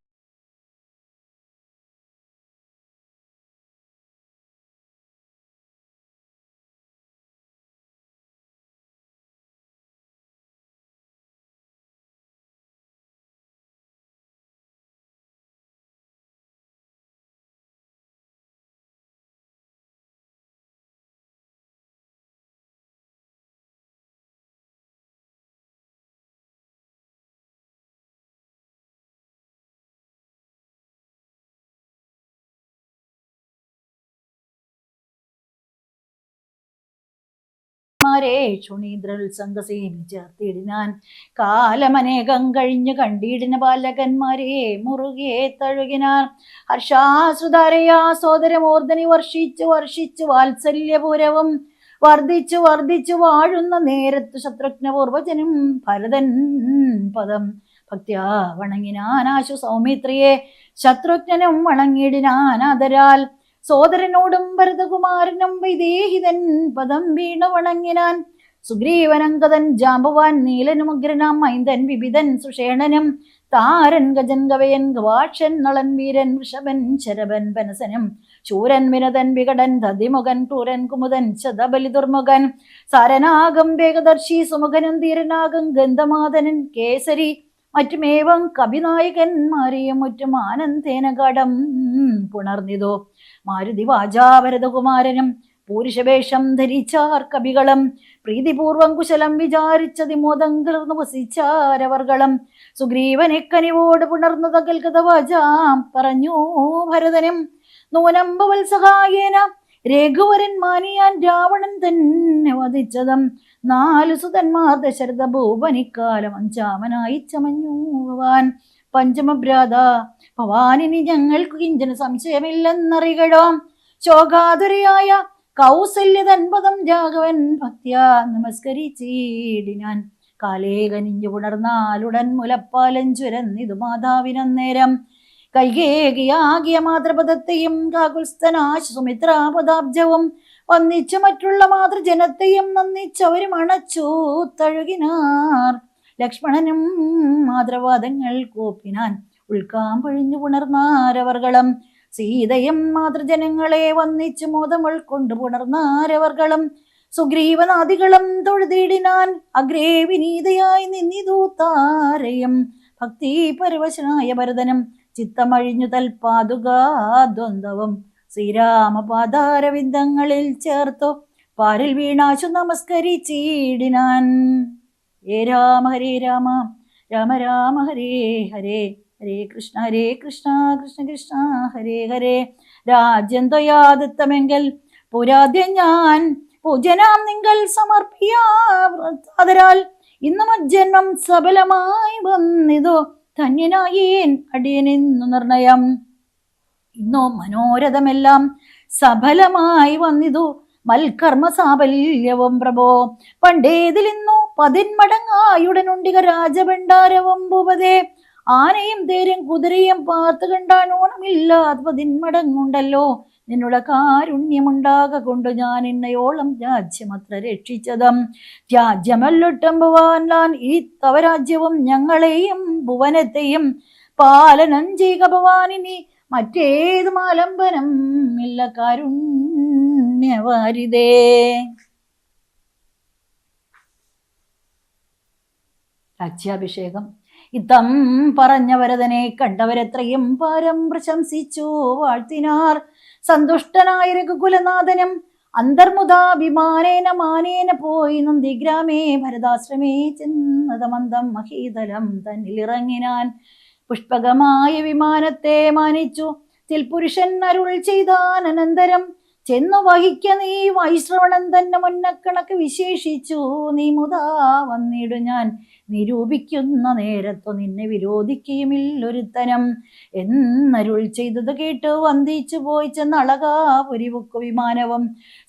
ക്ഷുണീദ്രോത്സംഗസേമിച്ചേർത്തിടിനാൻ കാലമനേകം കഴിഞ്ഞു കണ്ടിടിന ബാലകന്മാരെ മുറുകെ തഴുകിനാൻ ഹർഷാശ്രുതാരയാ സോദരമൂർധനി വർഷിച്ചു വർഷിച്ചു വാത്സല്യപൂരവും വർദ്ധിച്ചു വർദ്ധിച്ചു വാഴുന്ന നേരത്തു ശത്രുഘ്നപൂർവജനും ഭരതൻ പദം ഭക്ത്യാ വണങ്ങിനാനാശു സൗമിത്രിയെ ശത്രുഘ്നും വണങ്ങിടിനാൻ ആദരാൽ സോദരനോടും ഭരതകുമാരനും വൈദേഹിതൻ പദം വീണു വണങ്ങിനാൻ സുഗ്രീവനങ്കതൻ ജാമ്പവാൻ നീലനുമഗ്രനാം മൈന്ദൻ വിവിധൻ സുഷേണനും താരൻ ഗജൻ ഗവയൻ ഗവാക്ഷൻ നളൻ വീരൻ വൃഷഭൻ ശരഭൻ പനസനും ശൂരൻ വിനതൻ വികടൻ ദതിമുഖൻ ക്രൂരൻ കുമുദൻ ശതബലി ദുർമുഖൻ സാരനാഗം വേഗദർശി സുമുഖനും ധീരനാഗം ഗന്ധമാതനൻ കേസരി മറ്റുമേവം കവിനായകന്മാരെയും മുറ്റും ആനന്ദേന കടം പുണർന്നിതോ മാരുതി വാചാഭരതകുമാരനും പൂരുഷവേഷം ധരിച്ചാർ കവികളും പ്രീതിപൂർവം കുശലം വിചാരിച്ചതിമോദം കലർന്നു വസിച്ചാരവർകളും സുഗ്രീവനെ കനിവോട് പുണർന്നു തകൽകഥ വാചാം പറഞ്ഞു ഭരതനും നൂനമ്പവൽ സഹായേന രഘുവരൻ മാനിയാൻ രാവണൻ തന്നെ വധിച്ചതും 4 സുതന്മാർ ദശരഥ ഭൂപനിക്കാലം 5-മനായി ചമഞ്ഞു ഭവാൻ പഞ്ചമഭ്രാത ഭവാനിനി ഞങ്ങൾക്ക് കിഞ്ചന സംശയമില്ലെന്നറികടോ ശോകാതുരയായ കൗസല്യതൻ പദം രാഘവൻ ഭക്ത്യാ നമസ്കരിച്ചിടിനാൻ കാലേ കനിഞ്ഞു പുണർന്നാലുടൻ മുലപ്പാലം ചുരന്നിതു മാതാവിനന്നേരം കൈകേകിയാകിയ മാതൃപദത്തെയും കാകുൽസ്ഥനാശ സുമിത്രാപദാബ്ജവും വന്നിച്ചു മറ്റുള്ള മാതൃജനത്തെയും നന്ദിച്ചവരും അണച്ചു തഴുകിനാർ ലക്ഷ്മണനും മാതൃവാദങ്ങൾ കൂപ്പിനാൻ ഉൾക്കാമ്പഴിഞ്ഞു പുണർന്നാരവർകളും സീതയും മാതൃജനങ്ങളെ വന്നിച്ചു മോദം ഉൾക്കൊണ്ടു പുണർന്നാരവർകളും സുഗ്രീവനാദികളും തൊഴുതിടിനാൻ അഗ്രേ വിനീതയായി നിന്നിതു താരയും ഭക്തി പരവശനായ ഭരതനും ചിത്തമഴിഞ്ഞു തൽപാതുകാദ്വന്ദ്വവും ശ്രീരാമപാദാരവിന്ദങ്ങളിൽ ചേർത്തു പാരിൽ വീണാശു നമസ്കരിച്ചിടിനാൻ. ഹരേ രാമ ഹരേ രാമ രാമ രാമ ഹരേ ഹരേ ഹരേ കൃഷ്ണ കൃഷ്ണ കൃഷ്ണ ഹരേ ഹരേ രാജ്യം ത്വയാദത്തമെങ്കിൽ പുരാദ്യം ഞാൻ പൂജനാം നിങ്ങൾ സമർപ്പിയാതരാൽ ഇന്ന് മജ്ജന്മം സഫലമായി വന്നിതോ ധന്യനായേൻ അടിയനെന്നു നിർണയം. ഇന്നോ മനോരഥമെല്ലാം സഫലമായി വന്നിതു മൽക്കർമ്മ സാഫല്യവും പ്രഭോ പണ്ടേതിലിന്നു 10 മടങ്ങായുടനുണ്ടിക രാജഭണ്ഡാരവും ഭൂപതേ ആനയും തേരും കുതിരയും പാർത്ത് കണ്ടാൻ ഓണമില്ലാതെ 10 മടങ്ങുണ്ടല്ലോ നിന്നുടെ കാരുണ്യമുണ്ടാക കൊണ്ട് ഞാൻ ഇന്നയോളം രാജ്യമത്ര രക്ഷിച്ചതും രാജ്യമല്ലൊട്ടം ഭവാൻ ഈ തവ രാജ്യവും ഞങ്ങളെയും ഭുവനത്തെയും പാലനം ചെയ്യുക ഭവാനിനി മറ്റേത് മാലംബനം ഇല്ല കാരുണ്യവാരിതേ. രാജ്യാഭിഷേകം. ഇത്തം പറഞ്ഞ വരദനെ കണ്ടവരെത്രയും പാരം പ്രശംസിച്ചു വാഴ്ത്തിനാർ. സന്തുഷ്ടനായ രഘുകുലനാഥനും അന്തർമുദാഭിമാനേന മാനേന പോയി നന്ദിഗ്രാമേ ഭരതാശ്രമേ ചെന്നതമന്തം മഹീതലം തന്നിലിറങ്ങിനാൻ. പുഷ്പകമായ വിമാനത്തെ മാനിച്ചു തിൽപുരുഷൻ അരുൾ ചെയ്താനന്തരം ചെന്നു വഹിക്ക നീ വൈശ്രവണൻ തന്നെ മുന്നക്കണക്ക് വിശേഷിച്ചു. നീ മുതാ വന്നിടു ഞാൻ നിരൂപിക്കുന്ന നേരത്തു നിന്നെ വിരോധിക്കുകയുമില്ലൊരുത്തനം എന്നരുൾ ചെയ്തത് കേട്ടു വന്ദിച്ചു പോയി ചെന്നളകാപുരിവുക്കു വിമാനവും.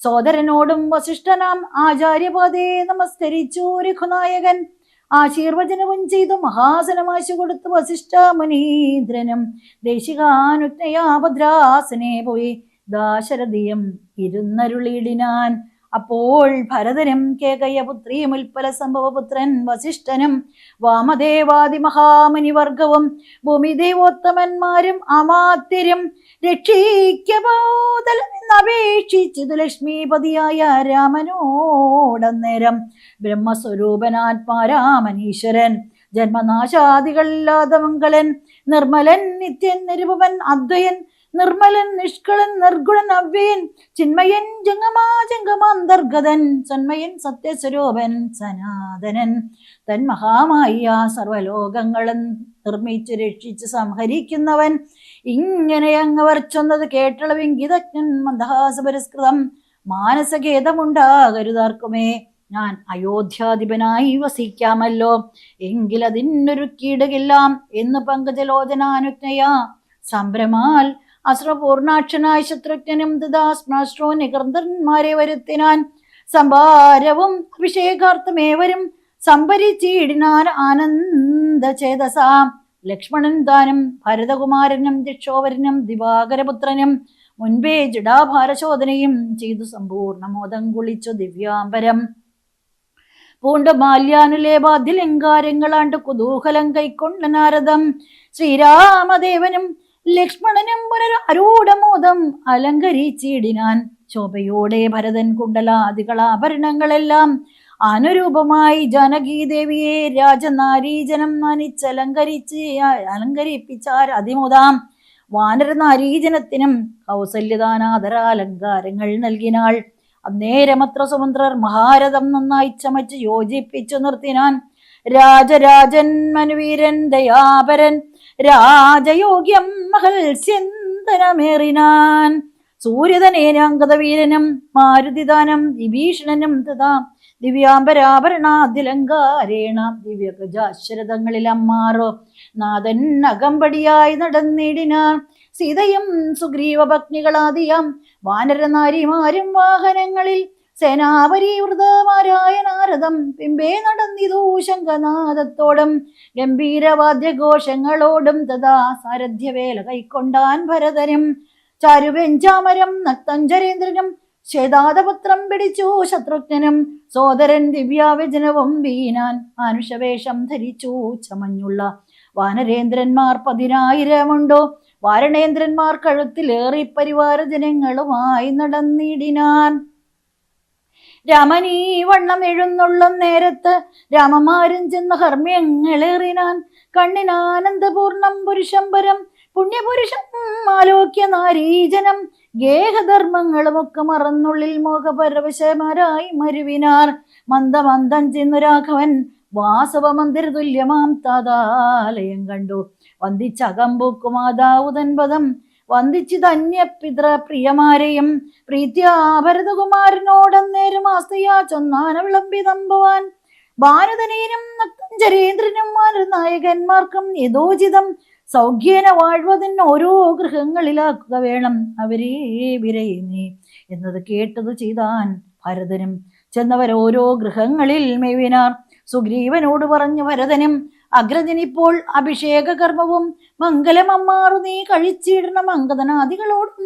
സോദരനോടും വസിഷ്ഠനാം ആചാര്യപാദേ നമസ്കരിച്ചു രഘുനായകൻ. ആശീർവചനവും ചെയ്തു മഹാസനമാശു കൊടുത്തു വസിഷ്ഠ മുനീന്ദ്രനും. ദേശികാനുജ്ഞയാ ഭദ്രാസനെ പോയി ദാശരഥിയും ഇരുന്നരുളിടിനാൻ. അപ്പോൾ ഭരതനും കേകയപുത്രിയും ഉൽപ്പല സംഭവപുത്രൻ വസിഷ്ഠനും വാമദേവാദി മഹാമുനിവർഗവും ഭൂമിദേവോത്തമന്മാരും അമാത്യരും രക്ഷിക്കബോധമെന്നപേക്ഷിച്ചതു ലക്ഷ്മീപതിയായ രാമനോടന്നേരം. ബ്രഹ്മസ്വരൂപനാത്മാരാമനീശ്വരൻ ജന്മനാശാദികളില്ലാത മംഗളൻ നിർമ്മലൻ നിത്യൻ നിരുപമൻ അദ്വയൻ നിർമ്മലൻ നിഷ്കളൻ നിർഗുണൻ അവ്യയൻ ചിന്മയൻ ജംഗമാന്തർഗതൻ സന്മയൻ സത്യസ്വരൂപൻ സനാതനൻ തൻ മഹാമായ സർവലോകങ്ങളും നിർമ്മിച്ചു രക്ഷിച്ച് സംഹരിക്കുന്നവൻ. ഇങ്ങനെ അങ്ങവർ ചൊന്നത് കേട്ടളവിംഗിതജ്ഞൻ മന്ദഹാസപുരസ്കൃതം. മാനസഖേദമുണ്ടാകരുതാർക്കുമേ, ഞാൻ അയോധ്യാധിപനായി വസിക്കാമല്ലോ. എങ്കിലതിനൊരുക്കിയിടുകില്ലാം എന്ന് പങ്കജലോചനാനുജ്ഞയാ സംഭ്രമാൽ അശ്രപൂർണാക്ഷനായ ശത്രുഘ്നും ദാസ്മാശ്രോ നികർന്ദന്മാരെ വരുത്തിനാൻ. സംഭാരവും അഭിഷേകാർത്ഥമേവരും സംഭരിച്ചിടിനാൻ ആനന്ദചേതസാം. ലക്ഷ്മണൻ താനും ഭരതകുമാരനും ദിക്ഷോവരനും ദിവാകരപുത്രനും മുൻപേ ജഡാഭാരശോധനയും ചെയ്തു സമ്പൂർണമോദം കുളിച്ചു ദിവ്യാംബരം പൂണ്ട് മാല്യാനുലേപാദ്യലങ്കാരങ്ങളാണ്ട് കുതൂഹലം കൈക്കൊണ്ട നാരദം. ശ്രീരാമദേവനും ലക്ഷ്മണനും പുനരൂഢമോദം അലങ്കരിച്ചിടിനാൻ. ശോഭയോടെ ഭരതൻ കുണ്ടലാദികളാഭരണങ്ങളെല്ലാം അനുരൂപമായി ജാനകീദേവിയെ രാജനാരീജനം അലങ്കരിപ്പിച്ചാർ അതിമുതാം. വാനരനാരീജനത്തിനും കൗസല്യദാനാദരാലങ്കാരങ്ങൾ നൽകിനാൾ. അന്നേരമത്ര സുമന്ത്രർ മഹാരഥം നന്നായി ചമച്ച് യോജിപ്പിച്ചു നിർത്തിനാൻ. രാജരാജൻ മനുവീരൻ ദയാപരൻ രാജയോഗ്യം മഹൽസ്യന്തനമേറിനാൻ. സൂര്യതനേനാംഗതവീരനും മാരുതിദാനം വിഭീഷണനും തഥാ ദിവ്യാംബരാഭരണാദ്യലങ്കാരേണ ദിവ്യഗജാശരഥങ്ങളിലമ്മാറോ നാഥൻ അകമ്പടിയായി നടന്നിടിനാർ. സീതയും സുഗ്രീവഭഗ്നികളാദിയാം വാനരനാരിമാരും വാഹനങ്ങളിൽ സേനാപരിവൃതമാരായ നാരദം പിമ്പേ നടന്നിതു ശംഖനാദത്തോടും ഗംഭീരവാദ്യഘോഷങ്ങളോടും തഥാ സാരഥ്യവേല കൈക്കൊണ്ടാൻ ഭരതനും. ചാരുവെഞ്ചാമരം നക്തഞ്ചരേന്ദ്രനും ശ്വേതാദപത്രം പിടിച്ചു ശത്രുഘ്നും. സോദരൻ ദിവ്യാവ്യജനവും വീനാൻ മാനുഷവേഷം ധരിച്ചു ചമഞ്ഞുള്ള വാനരേന്ദ്രന്മാർ 10,000 വാരണേന്ദ്രന്മാർ കഴുത്തിലേറി പരിവാര ജനങ്ങളുമായി നടന്നിടിനാൻ. രാമനീ വണ്ണം എഴുന്നള്ളും നേരത്ത് രാമമാരും ചെന്ന ഹർമ്മ്യങ്ങളേറിനാൻ. കണ്ണിനാനന്ദപൂർണം പുരുഷംബരം പുണ്യപുരുഷം ആലോക്യ നാരീജനം ഗേഹധർമ്മങ്ങളുമൊക്കെ മറന്നുള്ളിൽ മോഹപരവശമാരായി മരുവിനാർ. മന്ദമന്ദം ചെന്നു രാഘവൻ വാസവമന്ദിര തുല്യമാം താതാലയം കണ്ടു. വന്ദിച്ചകമ്പൂക്കു മാതാവുതൻപദം വന്ദിച്ചു ധന്യപിതൃ പ്രിയമാരെയും പ്രീത്യാഭരതകുമാരനോടന്നേരം ആസ്തയാ ചൊന്നാന വിളംബിതമ്പവാൻ. ഭാരതനേനും നക്തഞ്ചരേന്ദ്രനും നായകന്മാർക്കും യഥോചിതം സൗഖ്യേന വാഴ്വതിന് ഓരോ ഗൃഹങ്ങളിലാക്കുക വേണം അവരെ വിരയുന്നേ എന്നത് കേട്ടത് ചെയ്താൻ ഭരതനും. ചെന്നവരോരോ ഗൃഹങ്ങളിൽ മേവിനാർ. സുഗ്രീവനോട് പറഞ്ഞു ഭരതനും, അഗ്രജനിപ്പോൾ അഭിഷേക കർമ്മവും മംഗലമമ്മാറു നീ കഴിച്ചിടണം അങ്കദനാദികളോടും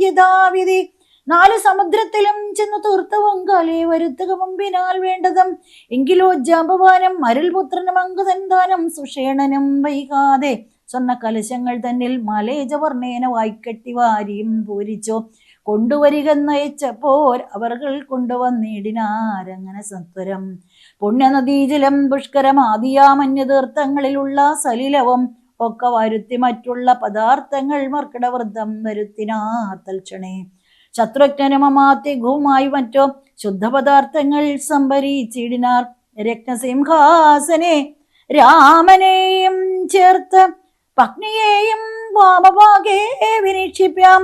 യഥാവിധി. 4 സമുദ്രത്തിലും ചെന്നു തീർത്ഥവും കാലേ വരുത്തുക മുമ്പിനാൽ വേണ്ടതും. എങ്കിലോ ജാമ്പവാനും അരുൾപുത്രനും അങ്കദന്താനം സുഷേണനും വൈകാതെ സ്വർണ്ണ കലശങ്ങൾ തന്നിൽ മലേജവർണ്ണേന വായിക്കെട്ടി വാരിയും പൂരിച്ചോ കൊണ്ടുവരികെന്നയച്ചപ്പോൾ അവർ കൊണ്ടുവന്നിടിനാരങ്ങനെ സത്വരം. പുണ്യനദീജലം പുഷ്കരമാദിയാമന്യതീർത്ഥങ്ങളിലുള്ള സലിലവും ഒക്കെ വരുത്തി മറ്റുള്ള പദാർത്ഥങ്ങൾ മർക്കടവൃദ്ധം വരുത്തിനാർ തൽക്ഷണേ. ശത്രുഘ്നും അമാത്യഘവുമായി മറ്റോ ശുദ്ധപദാർത്ഥങ്ങൾ സംഭരിച്ചിടിനാർ. രത്നസിംഹാസനെ രാമനെയും ചേർത്ത് പത്നിയെയും വാമഭാഗേ വിനിക്ഷിപ്യാം.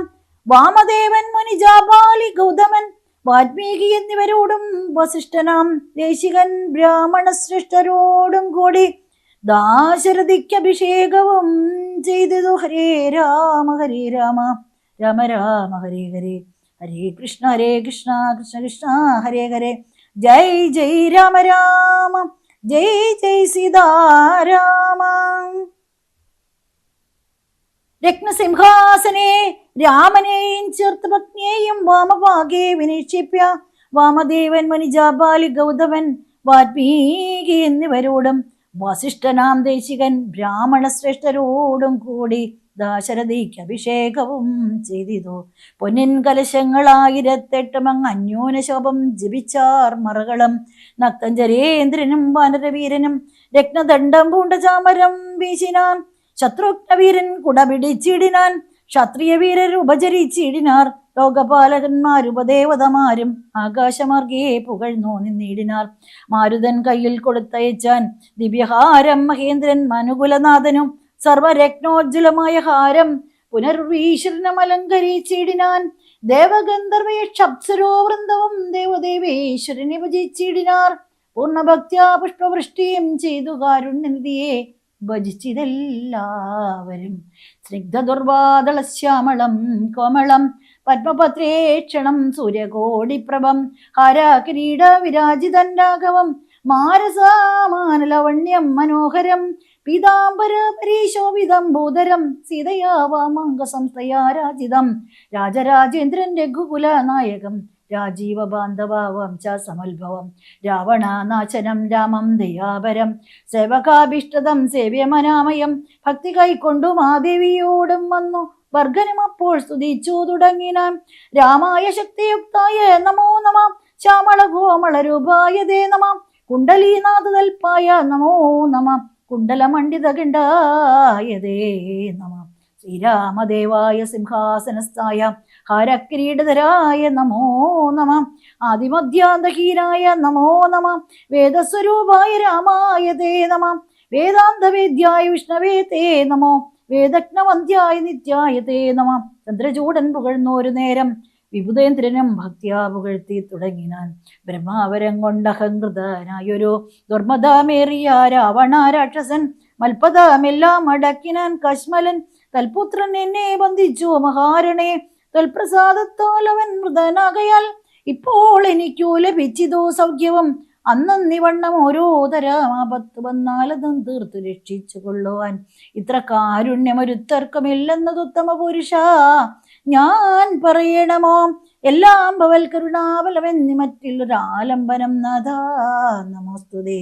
വാമദേവൻ മുനിജാപാലി ഗൗതമൻ വാൽമീകി എന്നിവരോടും വസിഷ്ഠനാം ദേശികൻ ബ്രാഹ്മണ ശ്രേഷ്ഠരോടും കൂടി ദാശരഥിക്ക് അഭിഷേകവും ചെയ്തു. ഹരേ രാമ ഹരേ രാമ രാമ രാമ ഹരേ ഹരേ, ഹരേ കൃഷ്ണ കൃഷ്ണ കൃഷ്ണ ഹരേ ഹരേ. ജയ് ജയ് രാമ രാമ, ജയ് ജയ് സീതാരാമ. രത്നസിംഹാസനെ രാമനെയും ചേർത്ത് പത്നിയെയും വാമഭാഗേ വിനീക്ഷിപ്യ വാമദേവൻ മുനിജാബാലി ഗൗതമൻ വാൽമീകി എന്നിവരോടും വസിഷ്ഠനാം ദേശികൻ ബ്രാഹ്മണ ശ്രേഷ്ഠരോടും കൂടി ദാശരഥിക്ക് അഭിഷേകവും ചെയ്തിതു. പൊന്നിൻ കലശങ്ങളായിരത്തെട്ടുമങ്ങ് അന്യോനശോഭം ജപിച്ചാർ മറകളും. നക്തഞ്ചരേന്ദ്രനും വാനരവീരനും രത്നദണ്ഡം പൂണ്ട ചാമരം വീശിനാൻ. ശത്രുഘ്നവീരൻ കുട പിടിച്ചിടിനാൻ. ക്ഷത്രിയ വീരർ ഉപചരിച്ചിടിനാർ. ലോകപാലകന്മാരുപദേവതമാരും ആകാശമാർഗേ പുകഴ്ന്നോ നിന്നിടിനാർ. മാരുതൻ കയ്യിൽ കൊടുത്തയച്ചാൻ ദിവ്യഹാരം മഹേന്ദ്രൻ മനുകുലനാഥനും. സർവരത്നോജ്വലമായ ഹാരം പുനർവീശ്വരനം അലങ്കരിച്ചിടിനാൻ. ദേവഗന്ധർവേഷപ്സരോ വൃന്ദവും ദേവദേവേശ്വരനെ ഭജിച്ചിടിനാർ. പൂർണ്ണഭക്ത്യാ പുഷ്പവൃഷ്ടിയും ചെയ്തു കാരുണ്യനിധിയെ ഭജിച്ചിതെല്ലാവരും. സ്നിഗ്ധദുർവാദളശ്യാമളം കോമളം പത്മപത്രേക്ഷണം സൂര്യകോടിപ്രഭം ഹാരാകിരീട വിരാജിതൻ രാഘവം മാരസാമാനലവണ്യം മനോഹരം പീതാംബര പരീശോഭിതം ഭൂധരം സീതയാ വാമാംഗസംസ്ഥയാരാജിതം രാജരാജേന്ദ്രൻ രഘുകുല നായകം രാജീവ ബാന്ധവ വംശ സമുത്ഭവം രാവണനാശനം രാമം ദയാപരം സേവകാഭിഷ്ടതം സേവ്യമനാമയം ഭക്തി കൈക്കൊണ്ടു മാദേവിയോടും വന്നു വർഗനും അപ്പോൾ സ്തുതിച്ചു തുടങ്ങിനാൻ. രാമായ ശക്തിയുക്തായ നമോ നമഃ ശ്യാമള കോമള രൂപായ ദേ നമഃ കുണ്ടലീനാഥതൽപായ നമോ നമഃ കുണ്ടലമണ്ഡിതഗണ്ഡായതേ നമഃ ശ്രീരാമദേവായ സിംഹാസനസ്ഥായ ഹാരക്കിരീടധരായ നമോ നമഃ ആദിമധ്യാന്തഹീനായ നമോ നമഃ വേദസ്വരൂപായ രാമായ തേ നമഃ വേദാന്തവേദ്യായ വിഷ്ണവേ തേ നമോ വേദജ്ഞവന്ധ്യായ നിത്യായ തേ നമഃ. ചന്ദ്രചൂടൻ പുകഴ്ന്നൊരു നേരം വിബുധേന്ദ്രനും ഭക്തിയാ പുകഴ്ത്തി തുടങ്ങിനാൻ. ബ്രഹ്മാവരം കൊണ്ടഹങ്കൃതനായൊരു ദുർമദമേറിയ രാവണ രാക്ഷസൻ മൽപദമെല്ലാം അടക്കിനാൻ. കശ്മലൻ തൽപുത്രൻ എന്നെ ബന്ധിച്ചു മഹാരണേ തൊൽപ്രസാദത്താൽ അവൻ മൃതനാകയാൽ ഇപ്പോൾ എനിക്കു ലഭിച്ചിതോ സൗഖ്യവും. അന്നിവണ്ണം ഓരോ തരം ആപത്ത് വന്നാലതും തീർത്തു രക്ഷിച്ചു കൊള്ളുവാൻ ഇത്ര കാരുണ്യമൊരുത്തർക്കുമില്ലെന്നതുത്തമ പുരുഷ ഞാൻ പറയണമോ. എല്ലാം ഭവൽ കരുണാബലമെന്നി മറ്റുള്ളൊരാലംബനം നാഥാ നമോസ്തുതേ.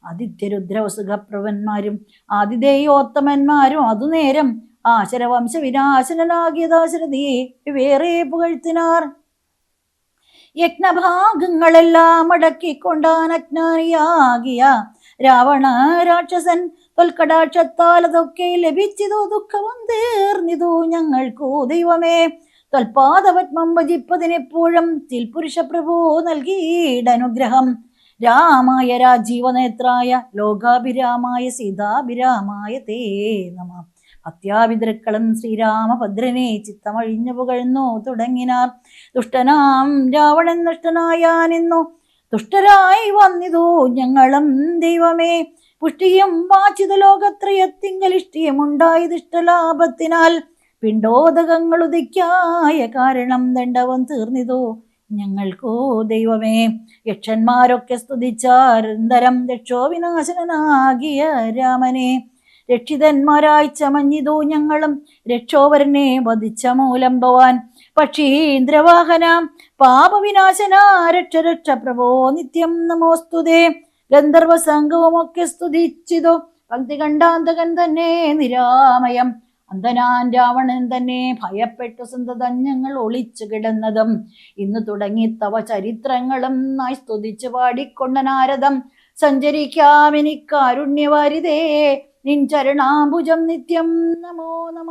ആദിത്യരുദ്രവസുഖപ്രവന്മാരും ആതിഥേയോത്തമന്മാരും അതുനേരം ആശരവംശ വിനാശനാകിയ ദാശരഥിയെ വേറെ പുകഴ്ത്തിനാർ. യജ്ഞഭാഗങ്ങളെല്ലാം അടക്കിക്കൊണ്ടാൻ അജ്ഞാനിയാകിയ രാവണ രാക്ഷസൻ തൊൽക്കടാക്ഷത്താൽ അതൊക്കെ ലഭിച്ചതോ ദുഃഖവും തീർന്നിതു ഞങ്ങൾക്കു ദൈവമേ. തൊൽപാദപത്മം ഭജിപ്പതിനെപ്പോഴും ചിൽപുരുഷ പ്രഭു നൽകിയിടനുഗ്രഹം. രാമായ രാജീവനേത്രായ ലോകാഭിരാമായ സീതാഭിരാമായ തേ നമഃ. ഭക്ത്യാപിതൃക്കളും ശ്രീരാമഭദ്രനെ ചിത്തമഴിഞ്ഞു പുകഴ്ന്നു തുടങ്ങിനാർ. ദുഷ്ടനാം രാവണൻ നഷ്ടനായാനിന്നു ദുഷ്ടരായി വന്നിതു ഞങ്ങളും ദൈവമേ. പുഷ്ടിയും വാചിത ലോകത്രയത്തിങ്കലിഷ്ടിയുമുണ്ടായി ദുഷ്ടലാഭത്തിനാൽ പിണ്ടോദകങ്ങൾ ഉദിക്കായ കാരണം ദണ്ഡവും തീർന്നിതു ഞങ്ങൾക്കോ ദൈവമേ. യക്ഷന്മാരൊക്കെ സ്തുതിച്ചാരന്തരം രക്ഷോവിനാശനാകിയ രാമനെ രക്ഷിതന്മാരായി ചമഞ്ഞിതു ഞങ്ങളും രക്ഷോവരനെ വധിച്ച മൂലം ഭവാൻ. പക്ഷീന്ദ്രവാഹന പാപവിനാശന രക്ഷ രക്ഷ പ്രഭോ നിത്യം നമോസ്തുതേ. ഗന്ധർവ സംഘവുമൊക്കെ സ്തുതിച്ചിതു ഭക്തി കണ്ടാന്തകൻ തന്നെ നിരാമയം. അന്ധനാൻ രാവണൻ തന്നെ ഭയപ്പെട്ടു സന്തതം ഞങ്ങൾ ഒളിച്ചു കിടന്നതും ഇന്ന് തുടങ്ങി തവ ചരിത്രങ്ങളും നായി സ്തുതിച്ചു പാടിക്കൊണ്ട നാരദം സഞ്ചരിക്കാമെനിക്കാരുണ്യവാരിതേ നിൻ ചരണാംബുജം നിത്യം നമോ നമ.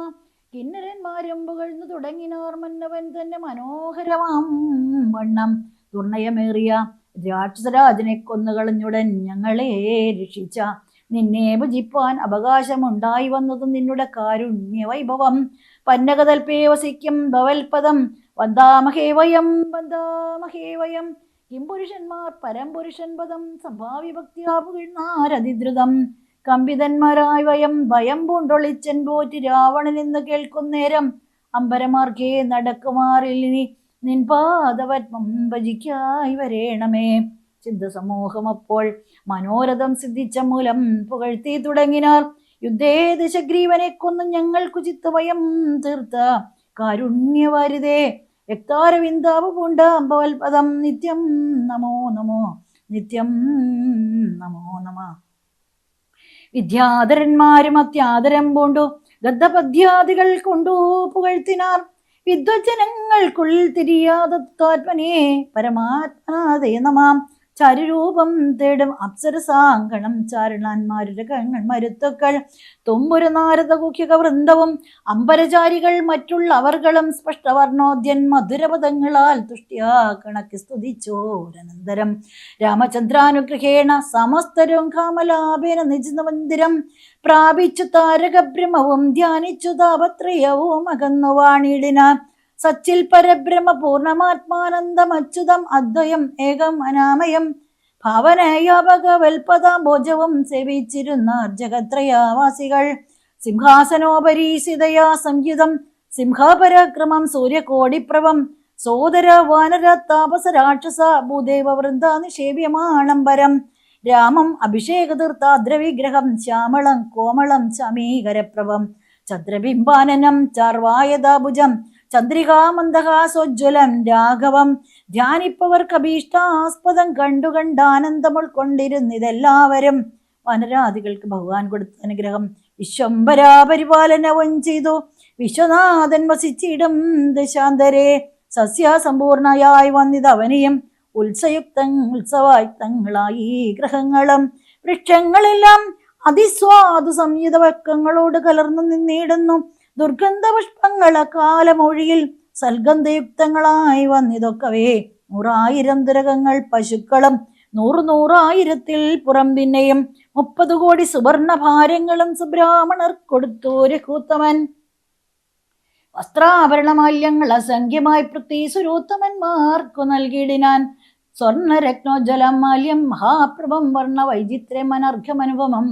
കിന്നരന്മാരും പുകഴ്ന്നു തുടങ്ങിനാർ മന്നവൻ തന്നെ മനോഹരമാം വണ്ണം. ദുർണയമേറിയ രാക്ഷസരാജനെ കൊന്നുകളഞ്ഞുടൻ ഞങ്ങളെ രക്ഷിച്ച നിന്നെ ഭജിപ്പാൻ അവകാശമുണ്ടായി വന്നതും നിന്നുടെ കാരുണ്യ വൈഭവം. പന്നകതൽപേ വസിക്കും ഭവൽപദം വന്ദാമഹേ വയം വന്ദാമഹേ വയം. കിംപുരുഷന്മാർ പരംപുരുഷൻ പദം സംഭാവ്യഭക്തിയാ പുകഴ്ന്നാരതിദ്രുതം. കമ്പിതന്മാരായി വയം ഭയം പൂണ്ടൊളിച്ചൻ പോറ്റി രാവണൻ എന്ന് കേൾക്കുന്നേരം അമ്പരമാർക്കേ നടക്കുമാറിലിനി നിൻ പാദപത്മം ഭജിക്കായി വരേണമേ. ചിന്തസമൂഹം അപ്പോൾ മനോരഥം സിദ്ധിച്ച മൂലം പുകഴ്ത്തി തുടങ്ങിനാർ. യുദ്ധേ ദശഗ്രീവനെ കൊന്നും ഞങ്ങൾക്കു ചിത്തഭയം തീർത്ത കാരുണ്യവാരിതേ. രക്താരവിന്ദാപ പൂണ്ടാമ്പവൽപദം നിത്യം നമോ നമോ നിത്യം നമോ നമ. വിദ്യാധരന്മാരും അത്യാദരം പൂണ്ടു ഗദ്ദപദ്യാദികൾ കൊണ്ടു പുകഴ്ത്തിനാർ. വിദ്വജനങ്ങൾക്കുള്ളിൽ തിരിയാതാത്മനെ പരമാത്മനാദേ നമാം. ചാരുരൂപം തേടും അപ്സരസാങ്കണം ചാരണന്മാരുടെ കങ്ങൾ മരുത്തുക്കൾ തുമ്പുരു നാരദ കുഖ്യക വൃന്ദവും അമ്പരചാരികൾ മറ്റുള്ളവർകളും സ്പഷ്ടവർണോദ്യൻ മധുരപദങ്ങളാൽ തുഷ്ട്യാ കണക്കി സ്തുതിച്ചോരനന്തരം രാമചന്ദ്രാനുഗ്രഹേണ സമസ്തരും കാമലാഭേന നിജിതമന്ദിരം പ്രാപിച്ചു താരകബ്രഹ്മവും ധ്യാനിച്ചു താപത്രയവും അകന്നു വാണിടിനാൻ. സച്ചിൽ പരബ്രഹ്മ പൂർണ്ണമാത്മാനന്ദമച്യുതം അദ്വയം ഏകം അനാമയം ഭാവനയാപകവൽപദാംബോജവും സേവിച്ചിരുന്നാർ ജഗത്രയാവാസികൾ. സിംഹാസനോപരീസിതയാ സംയുതം സിംഹപരാക്രമം സൂര്യകോടിപ്രഭം സോദര വാനര താപസ രാക്ഷസ ഭൂദേവ വൃന്ദ നിഷേപ്യമാണംബരം. രാമം അഭിഷേകതീർത്ഥാദ്രവിഗ്രഹം ശ്യാമളം കോമളം ശമീകരപ്രഭം ചന്ദ്രബിംബാനനം ചാർവായതാഭുജം ചന്ദ്രികാമന്ദഹാസോജ്വലം രാഘവം. ധ്യാനിപ്പവർക്കഭീഷ്ടാസ്പദം കണ്ടുകണ്ടാനന്ദം ഉൾക്കൊണ്ടിരുന്നിതെല്ലാവരും. വനരാദികൾക്ക് ഭഗവാൻ കൊടുത്ത അനുഗ്രഹം വിശ്വംഭരാപരിപാലനവും ചെയ്തു. വിശ്വനാഥൻ വസിച്ചിടും ദശാന്തരെ സസ്യസമ്പൂർണയായി വന്നിതവനെയും ഉത്സവായുക്തങ്ങളായി ഗ്രഹങ്ങളും വൃക്ഷങ്ങളെല്ലാം അതിസ്വാദു സംയുത വക്കങ്ങളോട് കലർന്നു നിന്നിടുന്നു. ദുർഗന്ധ പുഷ്പങ്ങൾ അക്കാലമൊഴിയിൽ സൽഗന്ധയുക്തങ്ങളായി വന്നിതൊക്കവേ 100,000 ദുരകങ്ങൾ പശുക്കളും 100,000 പുറം പിന്നെയും 30 കോടി സുവർണ ഭാരങ്ങളും സുബ്രാഹ്മണർ കൊടുത്തു രഘൂത്തമൻ. വസ്ത്രാഭരണമാല്യങ്ങൾ അസംഖ്യമായി പൃഥ്വീസുരോത്തമന്മാർക്കു നൽകിയിടിനാൻ. സ്വർണരത്നോജ്വലം മാല്യം മഹാപ്രഭം വർണ്ണ വൈചിത്രം അനർഘമനുപമം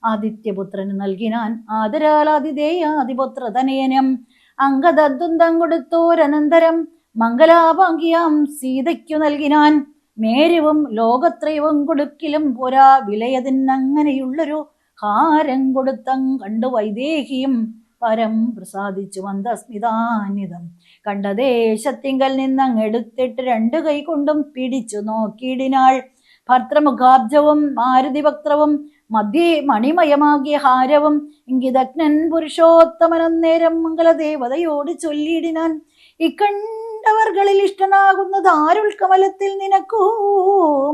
ആദിത്യപുത്രന് നൽകിനാൻ. ആദരാലാതിഥേയാദിപുത്ര തനയനം അംഗദദ്വന്തം കൊടുത്തോരനന്തരം മംഗലാഭാംഗിയാം സീതയ്ക്കു നൽകിനാൻ. മേരുവും ലോകത്രയവും കൊടുക്കിലും പോരാ വിലയതിനങ്ങനെയുള്ളൊരു ഹാരം കൊടുത്തം കണ്ടു വൈദേഹിയും പരം പ്രസാദിച്ചു മന്ദസ്മിതാന്വിതം. കണ്ട ദേശത്തിങ്കൽ നിന്നങ്ങെടുത്തിട്ട് 2 കൈ കൊണ്ടും പിടിച്ചു നോക്കിയിടിനാൾ. ഭർത്തൃമുഖാബ്ജവും മാരുതിവക്ത്രവും മധ്യേ മണിമയമാകിയ ഹാരവും ഇംഗിതജ്ഞൻ പുരുഷോത്തമനന്നേരം മംഗലദേവതയോട് ചൊല്ലിയിടിനാൻ. ഇക്കണ്ടവർകളിൽ ഇഷ്ടനാകുന്നത് ആരുൾക്കമലത്തിൽ നിനക്കൂ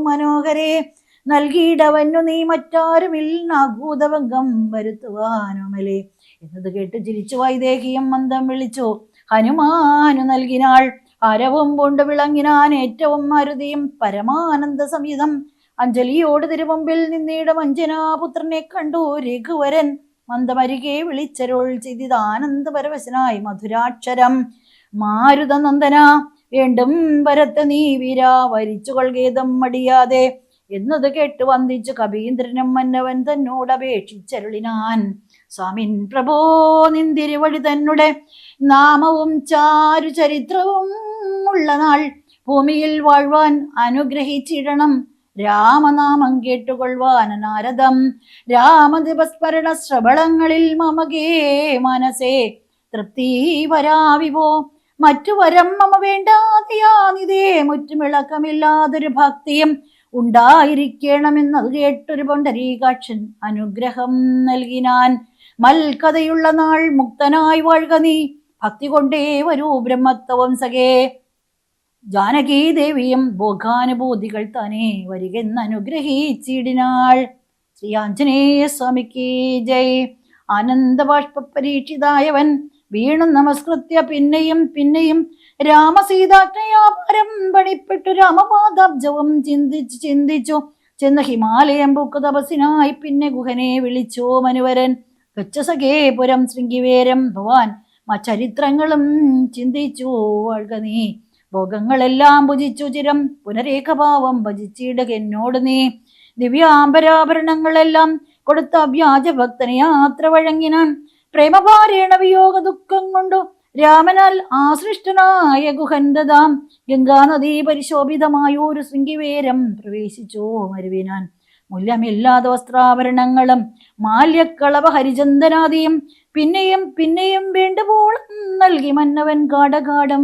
മനോഹരെ നൽകിയിടവന്നു നീ മറ്റാരുമില്ലാകൂതഭംഗം വരുത്തുവാനുമലേ എന്നത് കേട്ട് ചിരിച്ചു വൈദേഹിയും മന്ദം വിളിച്ചു ഹനുമാനു നൽകിനാൾ. ഹരവും കൊണ്ട് വിളങ്ങിനാൻ ഏറ്റവും മരുതിയും പരമാനന്ദ സംയുതം. അഞ്ജലിയോട് തിരുമുമ്പിൽ നിന്നിടം അഞ്ജനാപുത്രനെ കണ്ടു രഘുവരൻ മന്ദമരികെ വിളിച്ചരുൾ ചെയ്തിതാനന്ദപരവശനായി മധുരാക്ഷരം. മാരുതനന്ദന വീണ്ടും വരത്ത് നീ വീരാ വരിച്ചു കൊൾഗേതം മടിയാതെ എന്നത് കേട്ട് വന്ദിച്ചു കവീന്ദ്രനും മന്നവൻ തന്നോടപേക്ഷിച്ചരുളിനാൻ. സ്വാമിൻ പ്രഭോ നിന്തിരുവഴി തന്നെ നാമവും ചാരു ചരിത്രവും ഉള്ള നാൾ ഭൂമിയിൽ വാഴ്വാൻ അനുഗ്രഹിച്ചിടണം. രാമനാമം കേട്ടുകൊള്ളുവാൻ നാരദം രാമദിവസ്മരണ ശ്രവളങ്ങളിൽ മമകേ മനസേ തൃപ്തി വരാവിവോ. മറ്റു വരം മമ വേണ്ടാതെയാനിതേ മുറ്റുമിളക്കമില്ലാതൊരു ഭക്തിയും ഉണ്ടായിരിക്കണമെന്നത് കേട്ടൊരു പൊണ്ടരീകാക്ഷൻ അനുഗ്രഹം നൽകിനാൻ. മൽക്കഥയുള്ള നാൾ മുക്തനായി വാഴുക നീ ഭക്തി കൊണ്ടേ വരൂ ബ്രഹ്മത്വം സഖേ. ജാനകീ ദേവിയും ഭോഗാനുഭൂതികൾ തന്നെ വരികെന്ന് അനുഗ്രഹിച്ചിടിനാൾ. ശ്രീ ആഞ്ജനേയ സ്വാമിക്ക് ജയ്. ആനന്ദബാഷ്പ പരീക്ഷിതായവൻ വീണു നമസ്കൃത്യ പിന്നെയും പിന്നെയും രാമസീതാജ്ഞയാപരം പണിപ്പെട്ടു രാമപാദാബ്ജവും ചിന്തിച്ചു ചെന്ന ഹിമാലയം പൂക്കു തപസ്സിനായി പിന്നെ ഗുഹനെ വിളിച്ചോ മനുവരൻ. ഗച്ഛസഖേ പുരം ശൃംഗിവേരം ഭവാൻ ചരിത്രങ്ങളും ചിന്തിച്ചു വാഴ്ക നീ. ഭോഗങ്ങളെല്ലാം ഭുജിച്ചു ചിരം പുനരേകഭാവം ഭജിച്ചിടുക എന്നോട് നീ. ദിവ്യാംബരാഭരണങ്ങളെല്ലാം കൊടുത്ത വ്യാജഭക്തനെ യാത്ര വഴങ്ങിനാൻ. പ്രേമഭാരേണ വിയോഗ ദുഃഖം കൊണ്ടു രാമനാൽ ആസൃഷ്ടനായ ഗുഹന്തതാം ഗംഗാനദീ പരിശോഭിതമായൊരു ശൃംഗിവേരം പ്രവേശിച്ചോ മരുവിനാൻ. മൂല്യമില്ലാത്ത വസ്ത്രാഭരണങ്ങളും മാല്യക്കളവ ഹരിചന്ദനാദിയും പിന്നെയും പിന്നെയും വേണ്ടുപോളം നൽകി മന്നവൻ കാടകാടം